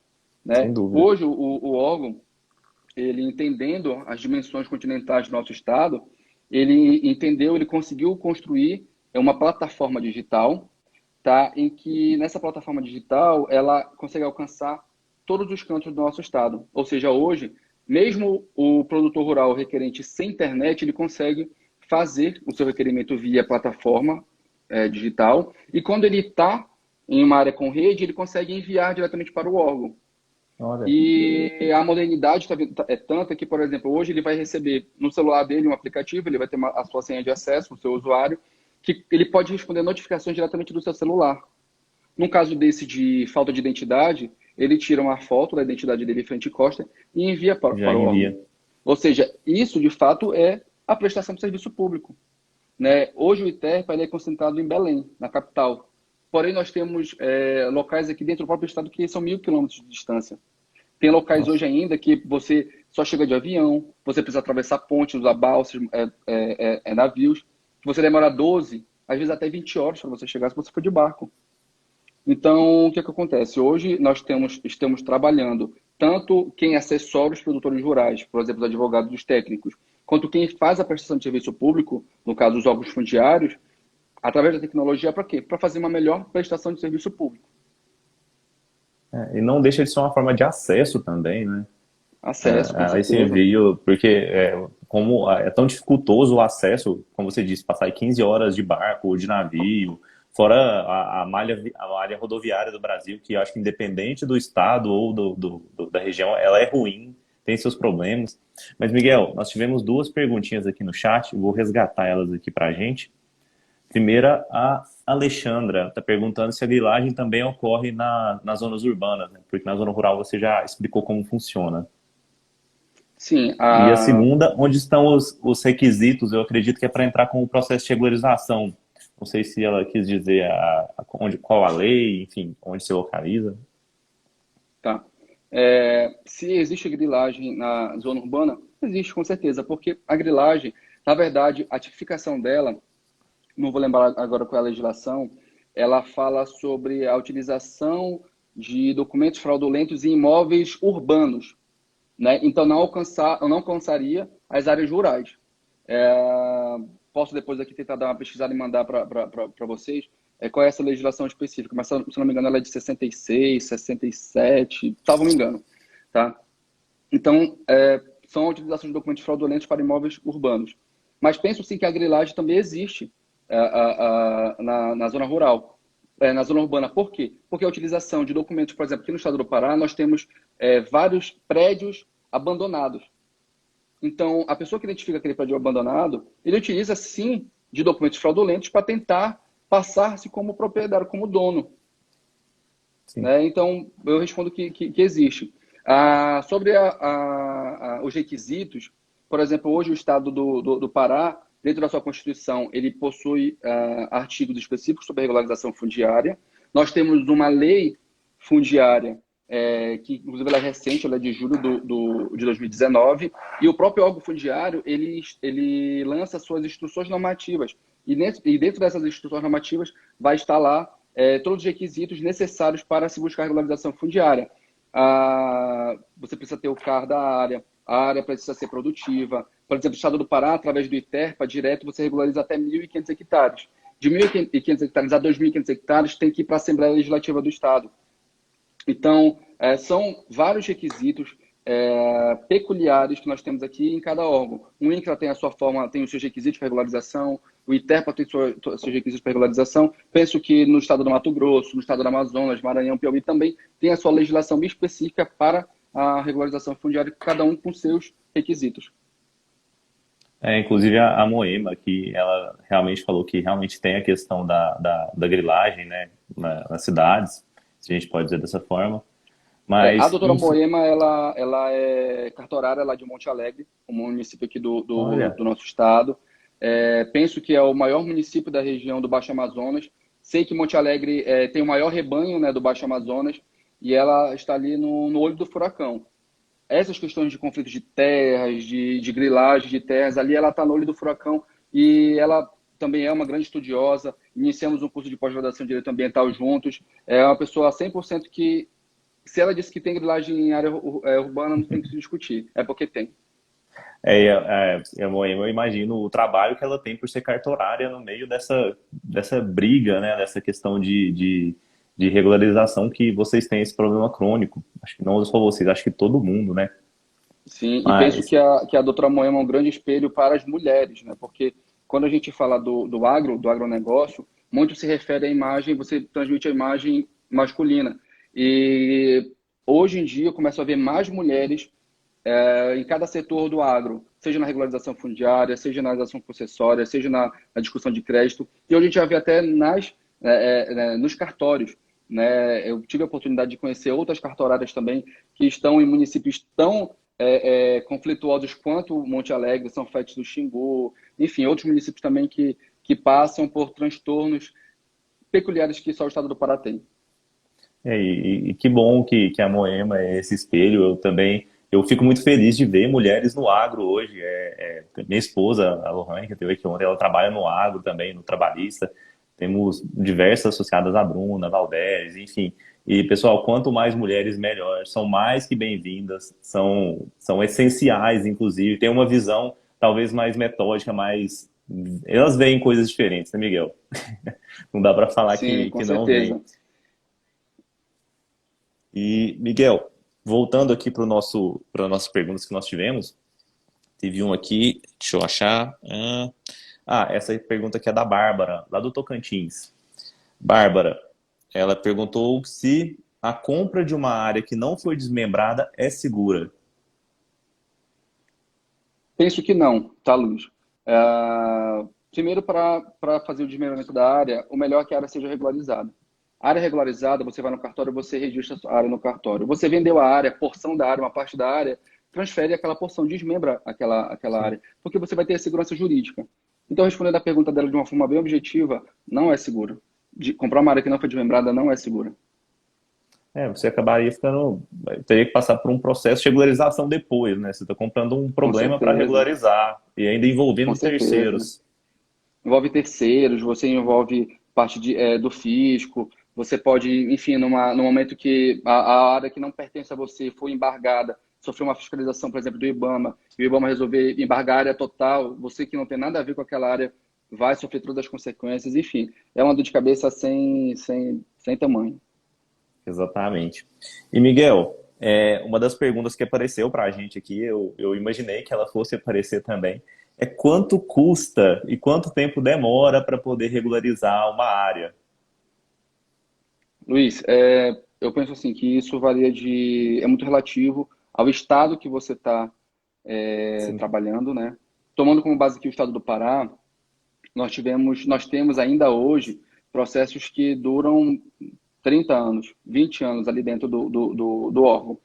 Sem Né? dúvida. Hoje, o órgão, ele entendendo as dimensões continentais do nosso estado, ele conseguiu construir uma plataforma digital, tá? Em que nessa plataforma digital ela consegue alcançar todos os cantos do nosso estado. Ou seja, hoje, mesmo o produtor rural requerente sem internet, ele consegue fazer o seu requerimento via plataforma digital, e quando ele está em uma área com rede, ele consegue enviar diretamente para o órgão. Olha, E a modernidade é tanta que, por exemplo, hoje ele vai receber no celular dele um aplicativo, ele vai ter a sua senha de acesso, o seu usuário, que ele pode responder notificações diretamente do seu celular. Num caso desse de falta de identidade, ele tira uma foto da identidade dele frente e costa e envia já para o órgão. envia. Ou seja, isso de fato é a prestação de serviço público, né? Hoje o ITERPA ele é concentrado em Belém, na capital. Porém, nós temos locais aqui dentro do próprio estado que são 1.000 quilômetros de distância. Tem locais Nossa, hoje ainda que você só chega de avião, você precisa atravessar pontes, usar balsas, navios, que você demora 12, às vezes até 20 horas para você chegar se você for de barco. Então, o que acontece? Hoje nós estamos trabalhando tanto quem assessora os produtores rurais, por exemplo, os advogados e os técnicos, quanto quem faz a prestação de serviço público, no caso os órgãos fundiários, através da tecnologia, para quê? Para fazer uma melhor prestação de serviço público. e não deixa de ser uma forma de acesso também, né? Acesso, com A esse certeza. envio, porque como é tão dificultoso o acesso, como você disse, passar 15 horas de barco ou de navio, fora a malha rodoviária do Brasil, que eu acho que independente do estado ou da região, ela é ruim, tem seus problemas. Mas, Miguel, nós tivemos duas perguntinhas aqui no chat, vou resgatar elas aqui para a gente. Primeira, a Alexandra está perguntando se a grilagem também ocorre nas zonas urbanas, né? Porque na zona rural você já explicou como funciona. Sim, E a segunda, onde estão os requisitos, eu acredito que é para entrar com o processo de regularização. Não sei se ela quis dizer qual a lei, enfim, onde se localiza. tá. Se existe grilagem na zona urbana, existe com certeza, porque a grilagem, na verdade, a tipificação dela, não vou lembrar agora qual é a legislação, ela fala sobre a utilização de documentos fraudulentos em imóveis urbanos, né? Então não alcançaria as áreas rurais. Posso depois aqui tentar dar uma pesquisada e mandar para vocês qual é essa legislação específica, mas se eu não me engano ela é de 66, 67, salvo me engano, tá? Então, são a utilização de documentos fraudulentos para imóveis urbanos. Mas penso sim que a grilagem também existe na zona rural, na zona urbana. Por quê? Porque a utilização de documentos, por exemplo, aqui no estado do Pará, nós temos vários prédios abandonados. Então, a pessoa que identifica aquele prédio abandonado, ele utiliza, sim, de documentos fraudulentos para tentar passar-se como proprietário, como dono. Sim. Né? Então, eu respondo que existe. Sobre os requisitos, por exemplo, hoje o Estado do Pará, dentro da sua Constituição, ele possui artigos específicos sobre a regularização fundiária. Nós temos uma lei fundiária, que inclusive ela é recente, ela é de julho de 2019, e o próprio órgão fundiário, ele lança suas instruções normativas. E dentro dessas instruções normativas vai estar lá todos os requisitos necessários para se buscar regularização fundiária. Você precisa ter o CAR da área, a área precisa ser produtiva. Por exemplo, o estado do Pará, através do ITERPA, direto você regulariza até 1.500 hectares. De 1.500 hectares a 2.500 hectares tem que ir para a Assembleia Legislativa do Estado. Então, são vários requisitos peculiares que nós temos aqui em cada órgão. O INCRA tem a sua forma, tem os seus requisitos para regularização, o ITERPA tem seus requisitos para regularização. Penso que no estado do Mato Grosso, no estado do Amazonas, Maranhão, Piauí também tem a sua legislação bem específica para a regularização fundiária, cada um com seus requisitos. Inclusive a Moema, que ela realmente falou que realmente tem a questão da grilagem, né, nas cidades, se a gente pode dizer dessa forma. A Mas, doutora Moema, ela é cartorária lá de Monte Alegre, um município aqui do olha, nosso estado. Penso que é o maior município da região do Baixo Amazonas. Sei que Monte Alegre tem o maior rebanho, né, do Baixo Amazonas, e ela está ali no olho do furacão. Essas questões de conflitos de terras, de grilagem de terras, ali ela está no olho do furacão, e ela também é uma grande estudiosa. Iniciamos um curso de pós-graduação em Direito Ambiental juntos. É uma pessoa 100% que, se ela disse que tem grilagem em área urbana, não tem que se discutir. É porque tem. Eu imagino o trabalho que ela tem por ser cartorária no meio dessa briga, né, dessa questão de regularização que vocês têm esse problema crônico. Acho que não só vocês, acho que todo mundo, né? Sim, e penso Mas, que a doutora Moema é um grande espelho para as mulheres, né? Porque quando a gente fala do agronegócio, muito se refere à imagem, você transmite a imagem masculina. E hoje em dia eu começo a ver mais mulheres em cada setor do agro, seja na regularização fundiária, seja na ação possessória, seja na discussão de crédito. E hoje a gente já vê até nos cartórios. Né? Eu tive a oportunidade de conhecer outras cartorárias também que estão em municípios tão conflituosos quanto Monte Alegre, São Félix do Xingu, enfim, outros municípios também que passam por transtornos peculiares que só o estado do Pará tem. E que bom que a Moema é esse espelho. Eu fico muito feliz de ver mulheres no agro hoje. Minha esposa, a Lohane, que teve aqui ontem, ela trabalha no agro também, no trabalhista. Temos diversas associadas a Bruna, Valdez, enfim. E, pessoal, quanto mais mulheres, melhor. São mais que bem-vindas, são essenciais, inclusive. Tem uma visão talvez mais metódica, mais... Elas veem coisas diferentes, né, Miguel? Não dá para falar Sim, com que não veem. certeza. E, Miguel, voltando aqui para as nossas perguntas que nós tivemos, teve uma aqui, deixa eu achar. Essa pergunta aqui é da Bárbara, lá do Tocantins. Bárbara, ela perguntou se a compra de uma área que não foi desmembrada é segura. Penso que não, tá, Luiz? Primeiro, para fazer o desmembramento da área, o melhor é que a área seja regularizada. A área regularizada, você vai no cartório, você registra a área no cartório. Você vendeu a área, porção da área, uma parte da área, transfere aquela porção, desmembra aquela área, porque você vai ter a segurança jurídica. Então, respondendo a pergunta dela de uma forma bem objetiva, não é seguro. Comprar uma área que não foi desmembrada não é segura. Você acabaria teria que passar por um processo de regularização depois, né? Você está comprando um Com problema para certeza, regularizar e ainda com envolvendo certeza. terceiros. Envolve terceiros, você envolve parte do fisco, você pode, enfim, no momento que a área que não pertence a você foi embargada, sofreu uma fiscalização, por exemplo, do IBAMA, e o IBAMA resolver embargar a área total, você que não tem nada a ver com aquela área vai sofrer todas as consequências, enfim, é uma dor de cabeça sem tamanho. Exatamente. E Miguel, uma das perguntas que apareceu para a gente aqui, eu imaginei que ela fosse aparecer também, é quanto custa e quanto tempo demora para poder regularizar uma área? Luiz, eu penso assim que isso é muito relativo ao estado que você está Sim. trabalhando, né? Tomando como base aqui o estado do Pará, nós temos ainda hoje processos que duram 30 anos, 20 anos ali dentro do órgão.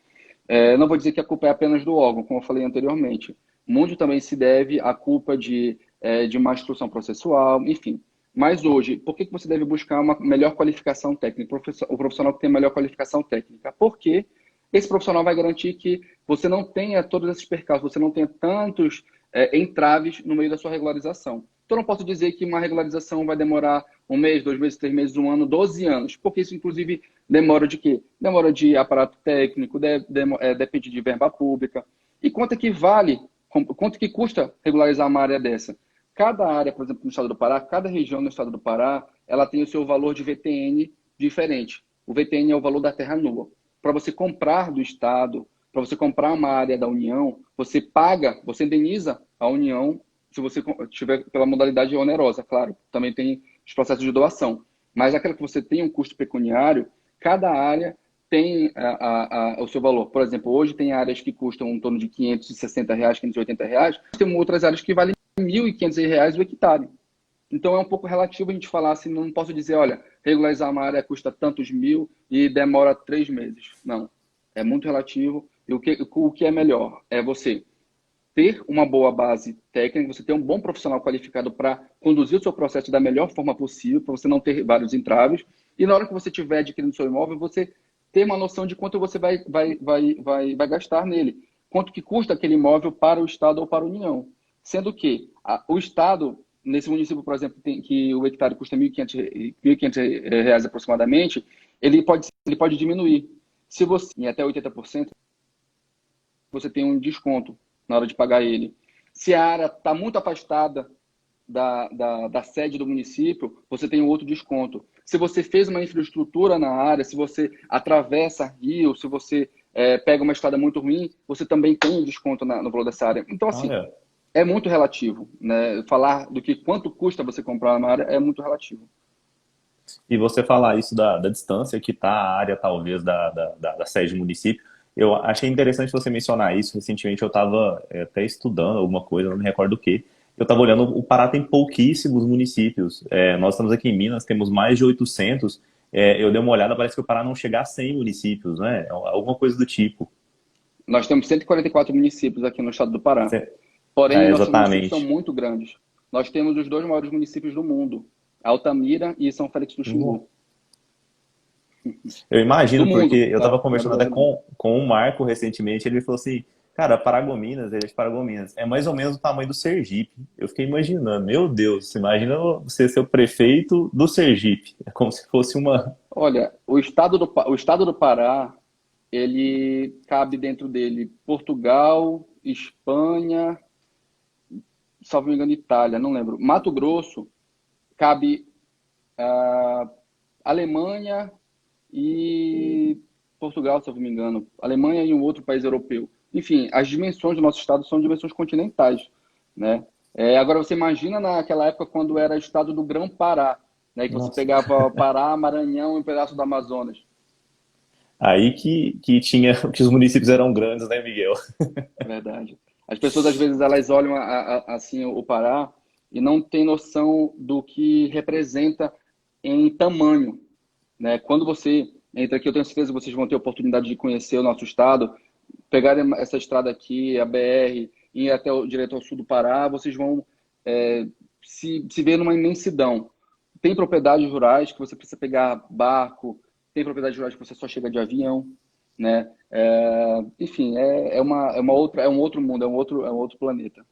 Não vou dizer que a culpa é apenas do órgão, como eu falei anteriormente. Muito também se deve à culpa de má instrução processual, enfim. Mas hoje, por que você deve buscar uma melhor qualificação técnica? O profissional que tem melhor qualificação técnica. Porque esse profissional vai garantir que você não tenha todos esses percalços, você não tenha tantos entraves no meio da sua regularização. Então, eu não posso dizer que uma regularização vai demorar 1 mês, 2 meses, 3 meses, 1 ano, 12 anos, porque isso, inclusive, demora de quê? Demora de aparato técnico, depende de verba pública. E quanto que custa regularizar uma área dessa? Cada área, por exemplo, no estado do Pará, cada região no estado do Pará, ela tem o seu valor de VTN diferente. O VTN é o valor da terra nua. Para você comprar do estado, para você comprar uma área da União, você indeniza a União se você tiver pela modalidade onerosa, claro. Também tem os processos de doação. Mas aquela que você tem um custo pecuniário, cada área tem o seu valor. Por exemplo, hoje tem áreas que custam em torno de R$ 560, R$ 580. Tem outras áreas que valem R$ 1.500 o hectare. Então é um pouco relativo a gente falar assim, não posso dizer, olha, regularizar uma área custa tantos mil e demora 3 meses. Não, é muito relativo. E o que é melhor é você ter uma boa base técnica, você ter um bom profissional qualificado para conduzir o seu processo da melhor forma possível, para você não ter vários entraves. E na hora que você estiver adquirindo seu imóvel, você ter uma noção de quanto você vai gastar nele. Quanto que custa aquele imóvel para o Estado ou para a União. Sendo que o Estado, nesse município, por exemplo, que o hectare custa R$ 1.500 aproximadamente, ele pode diminuir. Se você, em até 80%, você tem um desconto na hora de pagar ele. Se a área está muito afastada da sede do município, você tem um outro desconto. Se você fez uma infraestrutura na área, se você atravessa rio, se você pega uma estrada muito ruim, você também tem um desconto no valor dessa área. Então, assim, Olha, é muito relativo, né? Falar do que quanto custa você comprar uma área é muito relativo. E você falar isso da distância que está a área, talvez, da sede do município, eu achei interessante você mencionar isso. Recentemente eu estava até estudando alguma coisa, não me recordo o quê. Eu estava olhando, o Pará tem pouquíssimos municípios. Nós estamos aqui em Minas, temos mais de 800. Eu dei uma olhada, parece que o Pará não chega a 100 municípios, né? Alguma coisa do tipo. Nós temos 144 municípios aqui no estado do Pará. Cê- Porém, nossos municípios são exatamente. muito grandes. Nós temos os dois maiores municípios do mundo, Altamira e São Félix do No- Xingu. Eu Do imagino, porque mundo, eu tá? estava Não é do conversando até Brasil, não. com o Marco recentemente, ele falou assim, cara, Paragominas, ele é de Paragominas, é mais ou menos o tamanho do Sergipe. Eu fiquei imaginando, meu Deus, você imagina você ser o prefeito do Sergipe. É como se fosse uma... Olha, o estado do Pará, ele cabe dentro dele Portugal, Espanha, salvo me engano, Itália, não lembro. Mato Grosso cabe Alemanha e Portugal, se eu não me engano. Alemanha e um outro país europeu. Enfim, as dimensões do nosso estado são dimensões continentais, né? Agora você imagina naquela época quando era estado do Grão-Pará, né? Que você Nossa. pegava Pará, Maranhão e um pedaço do Amazonas. Aí que tinha, que os municípios eram grandes, né, Miguel? Verdade. As pessoas às vezes elas olham assim o Pará e não têm noção do que representa em tamanho, né? Quando você entra aqui, eu tenho certeza que vocês vão ter a oportunidade de conhecer o nosso estado, pegarem essa estrada aqui, a BR, ir até direto ao sul do Pará, vocês vão se ver numa imensidão. Tem propriedades rurais que você precisa pegar barco, tem propriedades rurais que você só chega de avião, né? Enfim, é um outro mundo, é um outro planeta.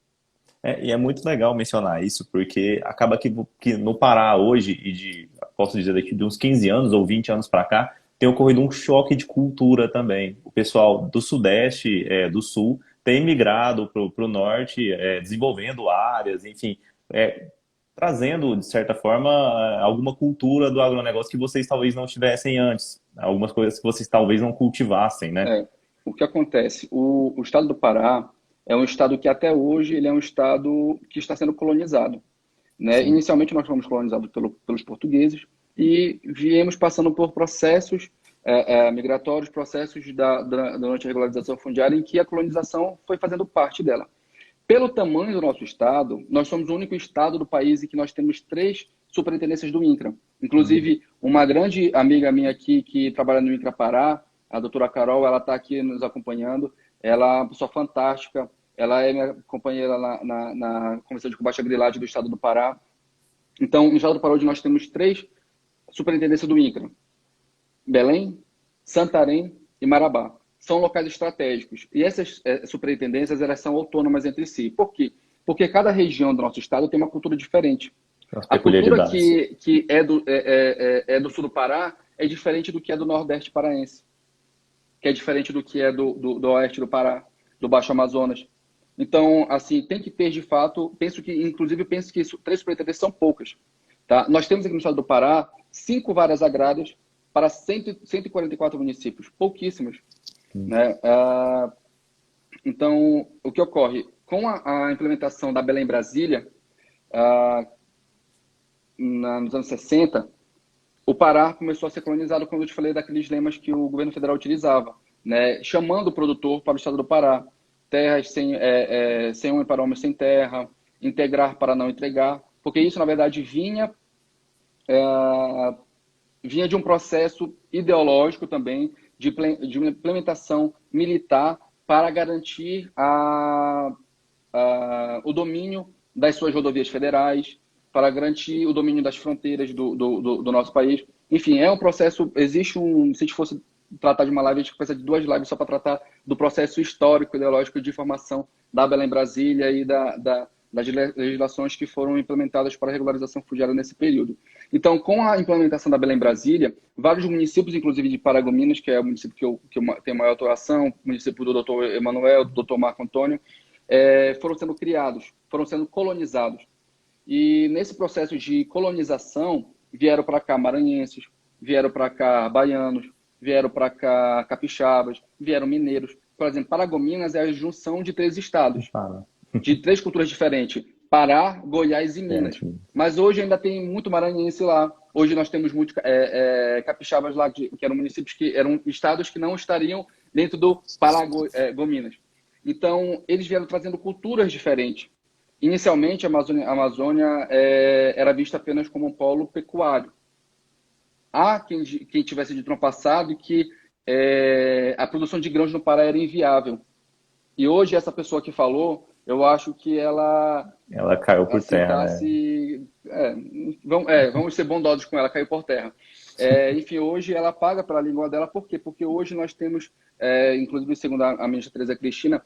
E é muito legal mencionar isso, porque acaba que no Pará hoje, posso dizer daqui de uns 15 anos ou 20 anos para cá, tem ocorrido um choque de cultura também. O pessoal do Sudeste, do Sul, tem migrado para o Norte, desenvolvendo áreas, enfim, é, trazendo, de certa forma, alguma cultura do agronegócio que vocês talvez não tivessem antes, algumas coisas que vocês talvez não cultivassem, né? O que acontece? O estado do Pará é um estado que até hoje ele é um estado que está sendo colonizado, né? Sim. Inicialmente nós fomos colonizados pelos portugueses e viemos passando por processos migratórios, processos durante a regularização fundiária em que a colonização foi fazendo parte dela. Pelo tamanho do nosso estado, nós somos o único estado do país em que nós temos 3 superintendências do INCRA. Uhum. Inclusive, uma grande amiga minha aqui que trabalha no INCRA Pará, a doutora Carol, ela está aqui nos acompanhando. Ela é uma pessoa fantástica. Ela é minha companheira na Comissão de Combate à Grilagem do estado do Pará. Então, no estado do Pará, hoje nós temos 3 superintendências do INCRA. Belém, Santarém e Marabá. São locais estratégicos. E essas superintendências elas são autônomas entre si. Por quê? Porque cada região do nosso estado tem uma cultura diferente. As A cultura peculiaridades. que do sul do Pará é diferente do que é do Nordeste paraense, que é diferente do que é do Oeste do Pará, do Baixo Amazonas. Então, assim, tem que ter de fato, penso que 3 superintendências são poucas. Tá? Nós temos aqui no estado do Pará 5 varas agrárias para 144 municípios, pouquíssimas. Né? Então, o que ocorre? Com a implementação da Belém Brasília, ah, nos anos 60, o Pará começou a ser colonizado, quando eu te falei daqueles lemas que o governo federal utilizava, né? Chamando o produtor para o estado do Pará. Terras sem homem para homem sem terra, integrar para não entregar, porque isso, na verdade, vinha de um processo ideológico também, de uma implementação militar para garantir o domínio das suas rodovias federais, para garantir o domínio das fronteiras do nosso país. Enfim, é um processo, se a gente fosse tratar de uma live, a gente precisa de 2 lives só para tratar do processo histórico, ideológico de formação da Belém Brasília e das legislações que foram implementadas para a regularização fundiária nesse período. Então, com a implementação da Belém Brasília, vários municípios, inclusive de Paragominas, que é o município que eu tenho maior atuação, o município do doutor Emanuel, do doutor Marco Antônio, foram sendo criados, foram sendo colonizados. E nesse processo de colonização, vieram para cá maranhenses, vieram para cá baianos, vieram para cá capixabas, vieram mineiros. Por exemplo, Paragominas é a junção de 3 estados. Fala. de três culturas diferentes: Pará, Goiás e Minas. Certo. Mas hoje ainda tem muito maranhense lá. Hoje nós temos muitos capixabas lá, que eram municípios que eram estados que não estariam dentro do Pará, Minas. Então, eles vieram trazendo culturas diferentes. Inicialmente, a Amazônia era vista apenas como um polo pecuário. Há quem tivesse dito no passado que a produção de grãos no Pará era inviável. E hoje, essa pessoa que falou, eu acho que ela Ela caiu por assim, terra, tá né? se... vamos ser bondosos com ela, caiu por terra. Enfim, hoje ela paga pela língua dela, por quê? Porque hoje nós temos, inclusive segundo a ministra Tereza Cristina,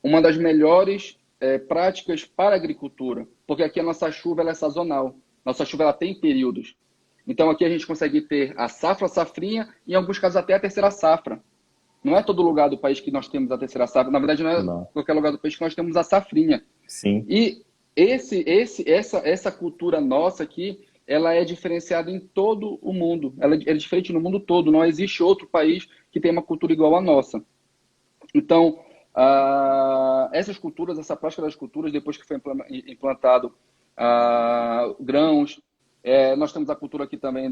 uma das melhores práticas para a agricultura, porque aqui a nossa chuva ela é sazonal, nossa chuva ela tem períodos. Então aqui a gente consegue ter a safra, a safrinha, e em alguns casos até a terceira safra. Não é todo lugar do país que nós temos a terceira safra, na verdade não é Não. qualquer lugar do país que nós temos a safrinha. Sim. E essa cultura nossa aqui, ela é diferenciada em todo o mundo. Ela é diferente no mundo todo. Não existe outro país que tenha uma cultura igual à nossa. Então, essas culturas, essa prática das culturas, depois que foi implantado grãos, nós temos a cultura aqui também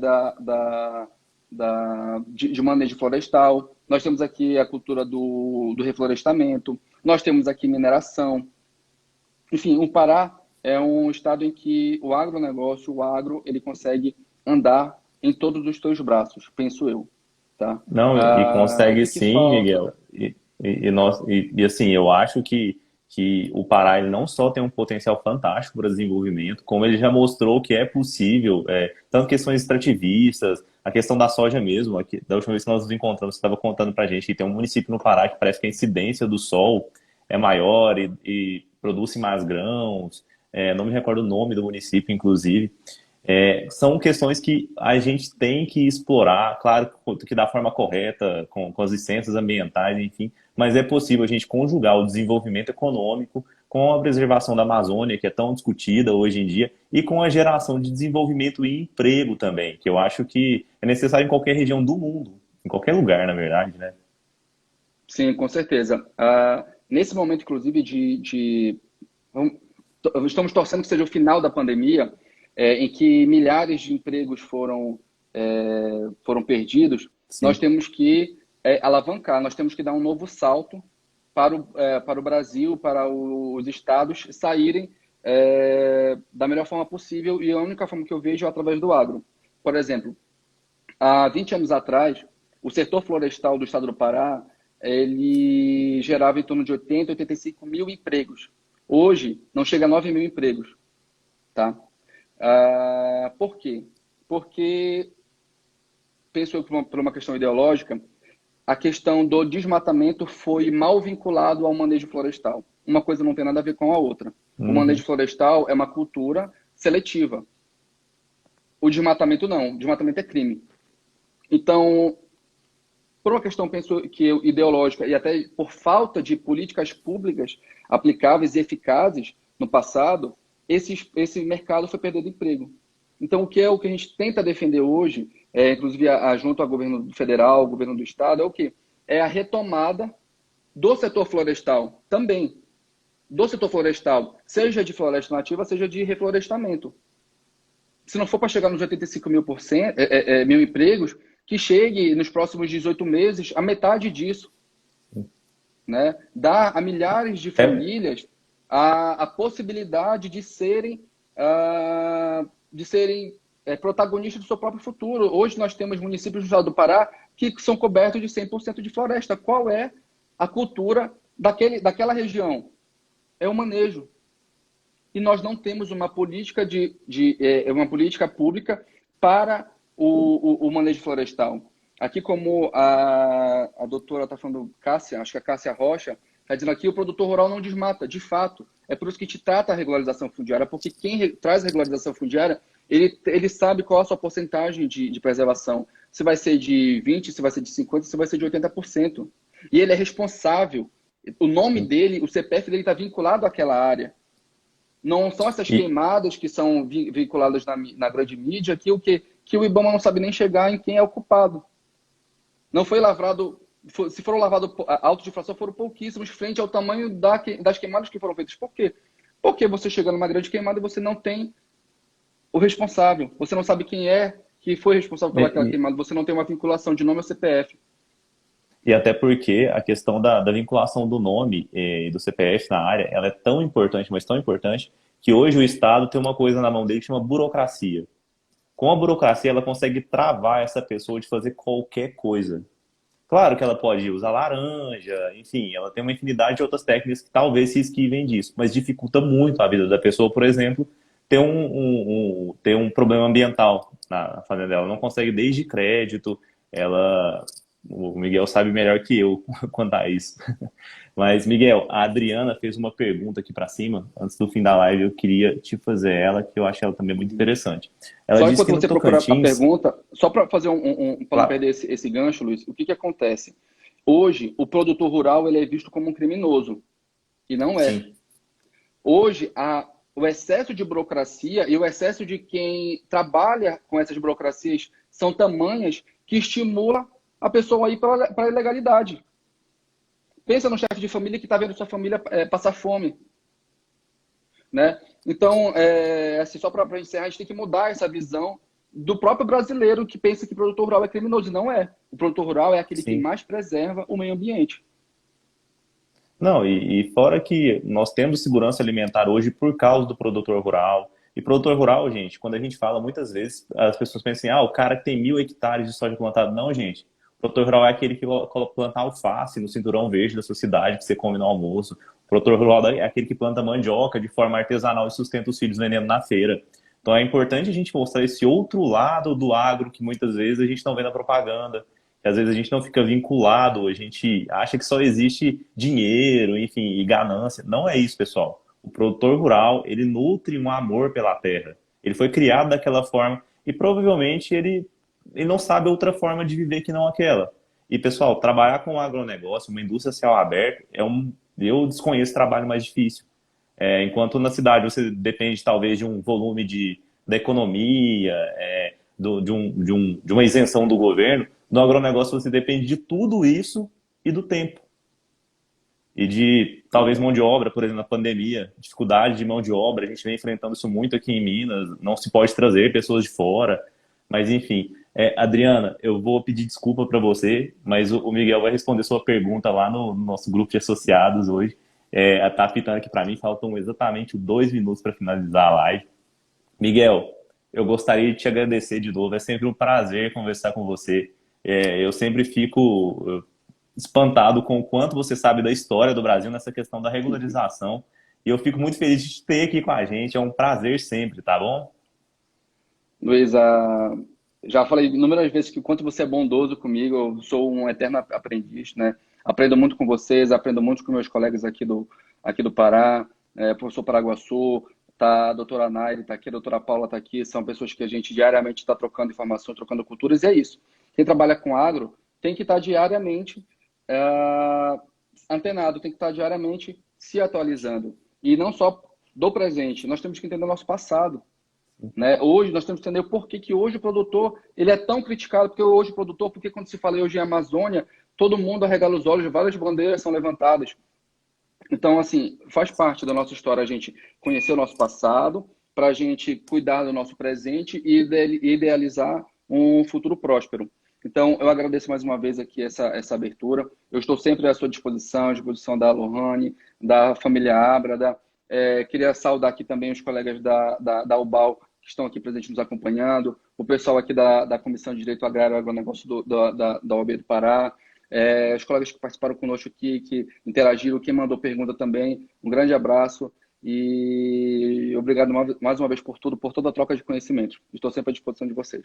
de manejo florestal, nós temos aqui a cultura do reflorestamento, nós temos aqui mineração. Enfim, o Pará é um estado em que o agronegócio, o agro, ele consegue andar em todos os teus braços, penso eu, tá? Não, e O consegue que sim, falta? Miguel. E assim, eu acho que o Pará ele não só tem um potencial fantástico para desenvolvimento, como ele já mostrou que é possível, tanto questões extrativistas, a questão da soja mesmo. Aqui, da última vez que nós nos encontramos, você estava contando para a gente que tem um município no Pará que parece que a incidência do sol é maior e produz mais grãos. Não me recordo o nome do município, inclusive. São questões que a gente tem que explorar, claro que da forma correta, com as licenças ambientais, enfim, mas é possível a gente conjugar o desenvolvimento econômico com a preservação da Amazônia, que é tão discutida hoje em dia, e com a geração de desenvolvimento e emprego também, que eu acho que é necessário em qualquer região do mundo, em qualquer lugar, na verdade, né? Sim, com certeza. Nesse momento, inclusive, vamos- estamos torcendo que seja o final da pandemia, em que milhares de empregos foram perdidos. Nós Sim. temos que alavancar, nós temos que dar um novo salto para o Brasil, para os estados saírem da melhor forma possível, e a única forma que eu vejo é através do agro. Por exemplo, há 20 anos atrás, o setor florestal do estado do Pará, ele gerava em torno de 80, 85 mil empregos. Hoje, não chega a 9 mil empregos, tá? Por quê? Porque, penso eu, por uma questão ideológica, a questão do desmatamento foi mal vinculado ao manejo florestal. Uma coisa não tem nada a ver com a outra. O manejo Uhum. florestal é uma cultura seletiva. O desmatamento não. O desmatamento é crime. Então, por uma questão, penso que ideológica e até por falta de políticas públicas aplicáveis e eficazes no passado, esse mercado foi perdendo emprego. Então, o que a gente tenta defender hoje, inclusive junto ao governo federal, ao governo do estado, é o quê? É a retomada do setor florestal também. Do setor florestal, seja de floresta nativa, seja de reflorestamento. Se não for para chegar nos 85 mil empregos, que chegue nos próximos 18 meses a metade disso, né? Dá a milhares de É, famílias a possibilidade de serem protagonistas do seu próprio futuro. Hoje nós temos municípios do estado do Pará que são cobertos de 100% de floresta. Qual é a cultura daquela região? É o manejo. E nós não temos uma política uma política pública para o manejo florestal. Aqui, como a doutora está falando, Cássia, acho que é a Cássia Rocha, está dizendo aqui, o produtor rural não desmata, de fato. É por isso que te trata a regularização fundiária, porque quem traz a regularização fundiária, ele sabe qual a sua porcentagem de preservação. Se vai ser de 20%, se vai ser de 50%, se vai ser de 80%. E ele é responsável. O nome dele, o CPF dele está vinculado àquela área. Não são essas e, queimadas que são vinculadas na grande mídia que o IBAMA não sabe nem chegar em quem é o culpado. Não foi lavrado se foram lavados, a alta de inflação foram pouquíssimos frente ao tamanho das queimadas que foram feitas. Por quê? Porque você chega numa grande queimada e você não tem o responsável. Você não sabe quem é que foi responsável pelaquela E, queimada. Você não tem uma vinculação de nome ao CPF. e até porque a questão da vinculação do nome e do CPF na área, ela é tão importante, mas tão importante, que hoje o Estado tem uma coisa na mão dele que chama burocracia. Com a burocracia, ela consegue travar essa pessoa de fazer qualquer coisa. Claro que ela pode usar laranja, enfim, ela tem uma infinidade de outras técnicas que talvez se esquivem disso, mas dificulta muito a vida da pessoa, por exemplo, ter um problema ambiental na fazenda dela. Ela não consegue desde crédito, ela, o Miguel sabe melhor que eu quanto a isso. Mas, Miguel, a Adriana fez uma pergunta aqui para cima, antes do fim da live, eu queria te fazer ela, que eu achei ela também muito interessante. Ela Só disse enquanto que no você procura a Tocantins, pergunta, só para fazer para não claro, perder esse gancho, Luiz, o que acontece? Hoje, o produtor rural ele é visto como um criminoso, e não é. sim, Hoje, o excesso de burocracia e o excesso de quem trabalha com essas burocracias são tamanhas que estimula a pessoa a ir para a ilegalidade. Pensa no chefe de família que está vendo sua família passar fome, né? Então, assim, só para encerrar, a gente tem que mudar essa visão do próprio brasileiro que pensa que o produtor rural é criminoso. E não é. O produtor rural é aquele que sim. mais preserva o meio ambiente. Não, e fora que nós temos segurança alimentar hoje por causa do produtor rural. E produtor rural, gente, quando a gente fala, muitas vezes as pessoas pensam assim, ah, o cara que tem 1.000 hectares de soja plantada. Não, gente. O produtor rural é aquele que planta alface no cinturão verde da sua cidade, que você come no almoço. O produtor rural é aquele que planta mandioca de forma artesanal e sustenta os filhos vendendo na feira. Então é importante a gente mostrar esse outro lado do agro que muitas vezes a gente não vê na propaganda, que às vezes a gente não fica vinculado, a gente acha que só existe dinheiro, enfim, e ganância. Não é isso, pessoal. O produtor rural, ele nutre um amor pela terra. Ele foi criado daquela forma e provavelmente ele não sabe outra forma de viver que não aquela. E, pessoal, trabalhar com o agronegócio, uma indústria a céu aberto, eu desconheço trabalho mais difícil. Enquanto na cidade você depende talvez de um volume da economia, de uma isenção do governo, no agronegócio você depende de tudo isso e do tempo. E de talvez mão de obra, por exemplo, na pandemia, dificuldade de mão de obra, a gente vem enfrentando isso muito aqui em Minas, não se pode trazer pessoas de fora, mas enfim. Adriana, eu vou pedir desculpa para você, mas o Miguel vai responder sua pergunta lá no nosso grupo de associados hoje. Tá apitando aqui para mim, faltam exatamente 2 minutos para finalizar a live. Miguel, eu gostaria de te agradecer de novo. É sempre um prazer conversar com você. Eu sempre fico espantado com o quanto você sabe da história do Brasil nessa questão da regularização. E eu fico muito feliz de te ter aqui com a gente. É um prazer sempre, tá bom? Luiz, já falei inúmeras vezes que o quanto você é bondoso comigo, eu sou um eterno aprendiz, né? Aprendo muito com vocês, aprendo muito com meus colegas aqui do Pará, professor Paraguaçu, tá, a doutora Naire tá aqui, a doutora Paula tá aqui, são pessoas que a gente diariamente está trocando informação, trocando culturas, e é isso. Quem trabalha com agro tem que estar diariamente antenado, tem que estar diariamente se atualizando. E não só do presente, nós temos que entender o nosso passado. Né? Hoje nós temos que entender por que hoje o produtor ele é tão criticado, porque hoje o produtor, porque quando se fala hoje em Amazônia, todo mundo arregala os olhos, várias bandeiras são levantadas. Então, assim, faz parte da nossa história a gente conhecer o nosso passado, para a gente cuidar do nosso presente e idealizar um futuro próspero. Então, eu agradeço mais uma vez aqui essa abertura. Eu estou sempre à sua disposição, à disposição da Lohane, da família Abrada. Queria saudar aqui também os colegas da UBAL que estão aqui presentes nos acompanhando, o pessoal aqui da Comissão de Direito Agrário e Agronegócio da OAB do Pará, os colegas que participaram conosco aqui, que interagiram, quem mandou pergunta também. Um grande abraço e obrigado mais uma vez por tudo, por toda a troca de conhecimento. Estou sempre à disposição de vocês.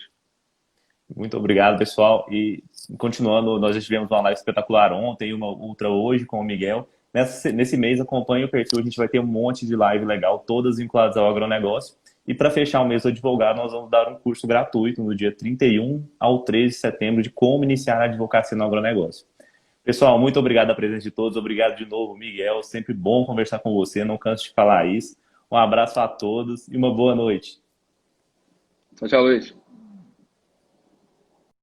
Muito obrigado, pessoal. E continuando, nós já tivemos uma live espetacular ontem, uma outra hoje com o Miguel. Nesse mês, acompanhe o perfil, a gente vai ter um monte de live legal, todas vinculadas ao agronegócio. E para fechar o mês do advogado, nós vamos dar um curso gratuito no dia 31 ao 13 de setembro de como iniciar a advocacia no agronegócio. Pessoal, muito obrigado pela presença de todos. Obrigado de novo, Miguel. Sempre bom conversar com você, não canso de falar isso. Um abraço a todos e uma boa noite. Tchau, tchau, Luiz.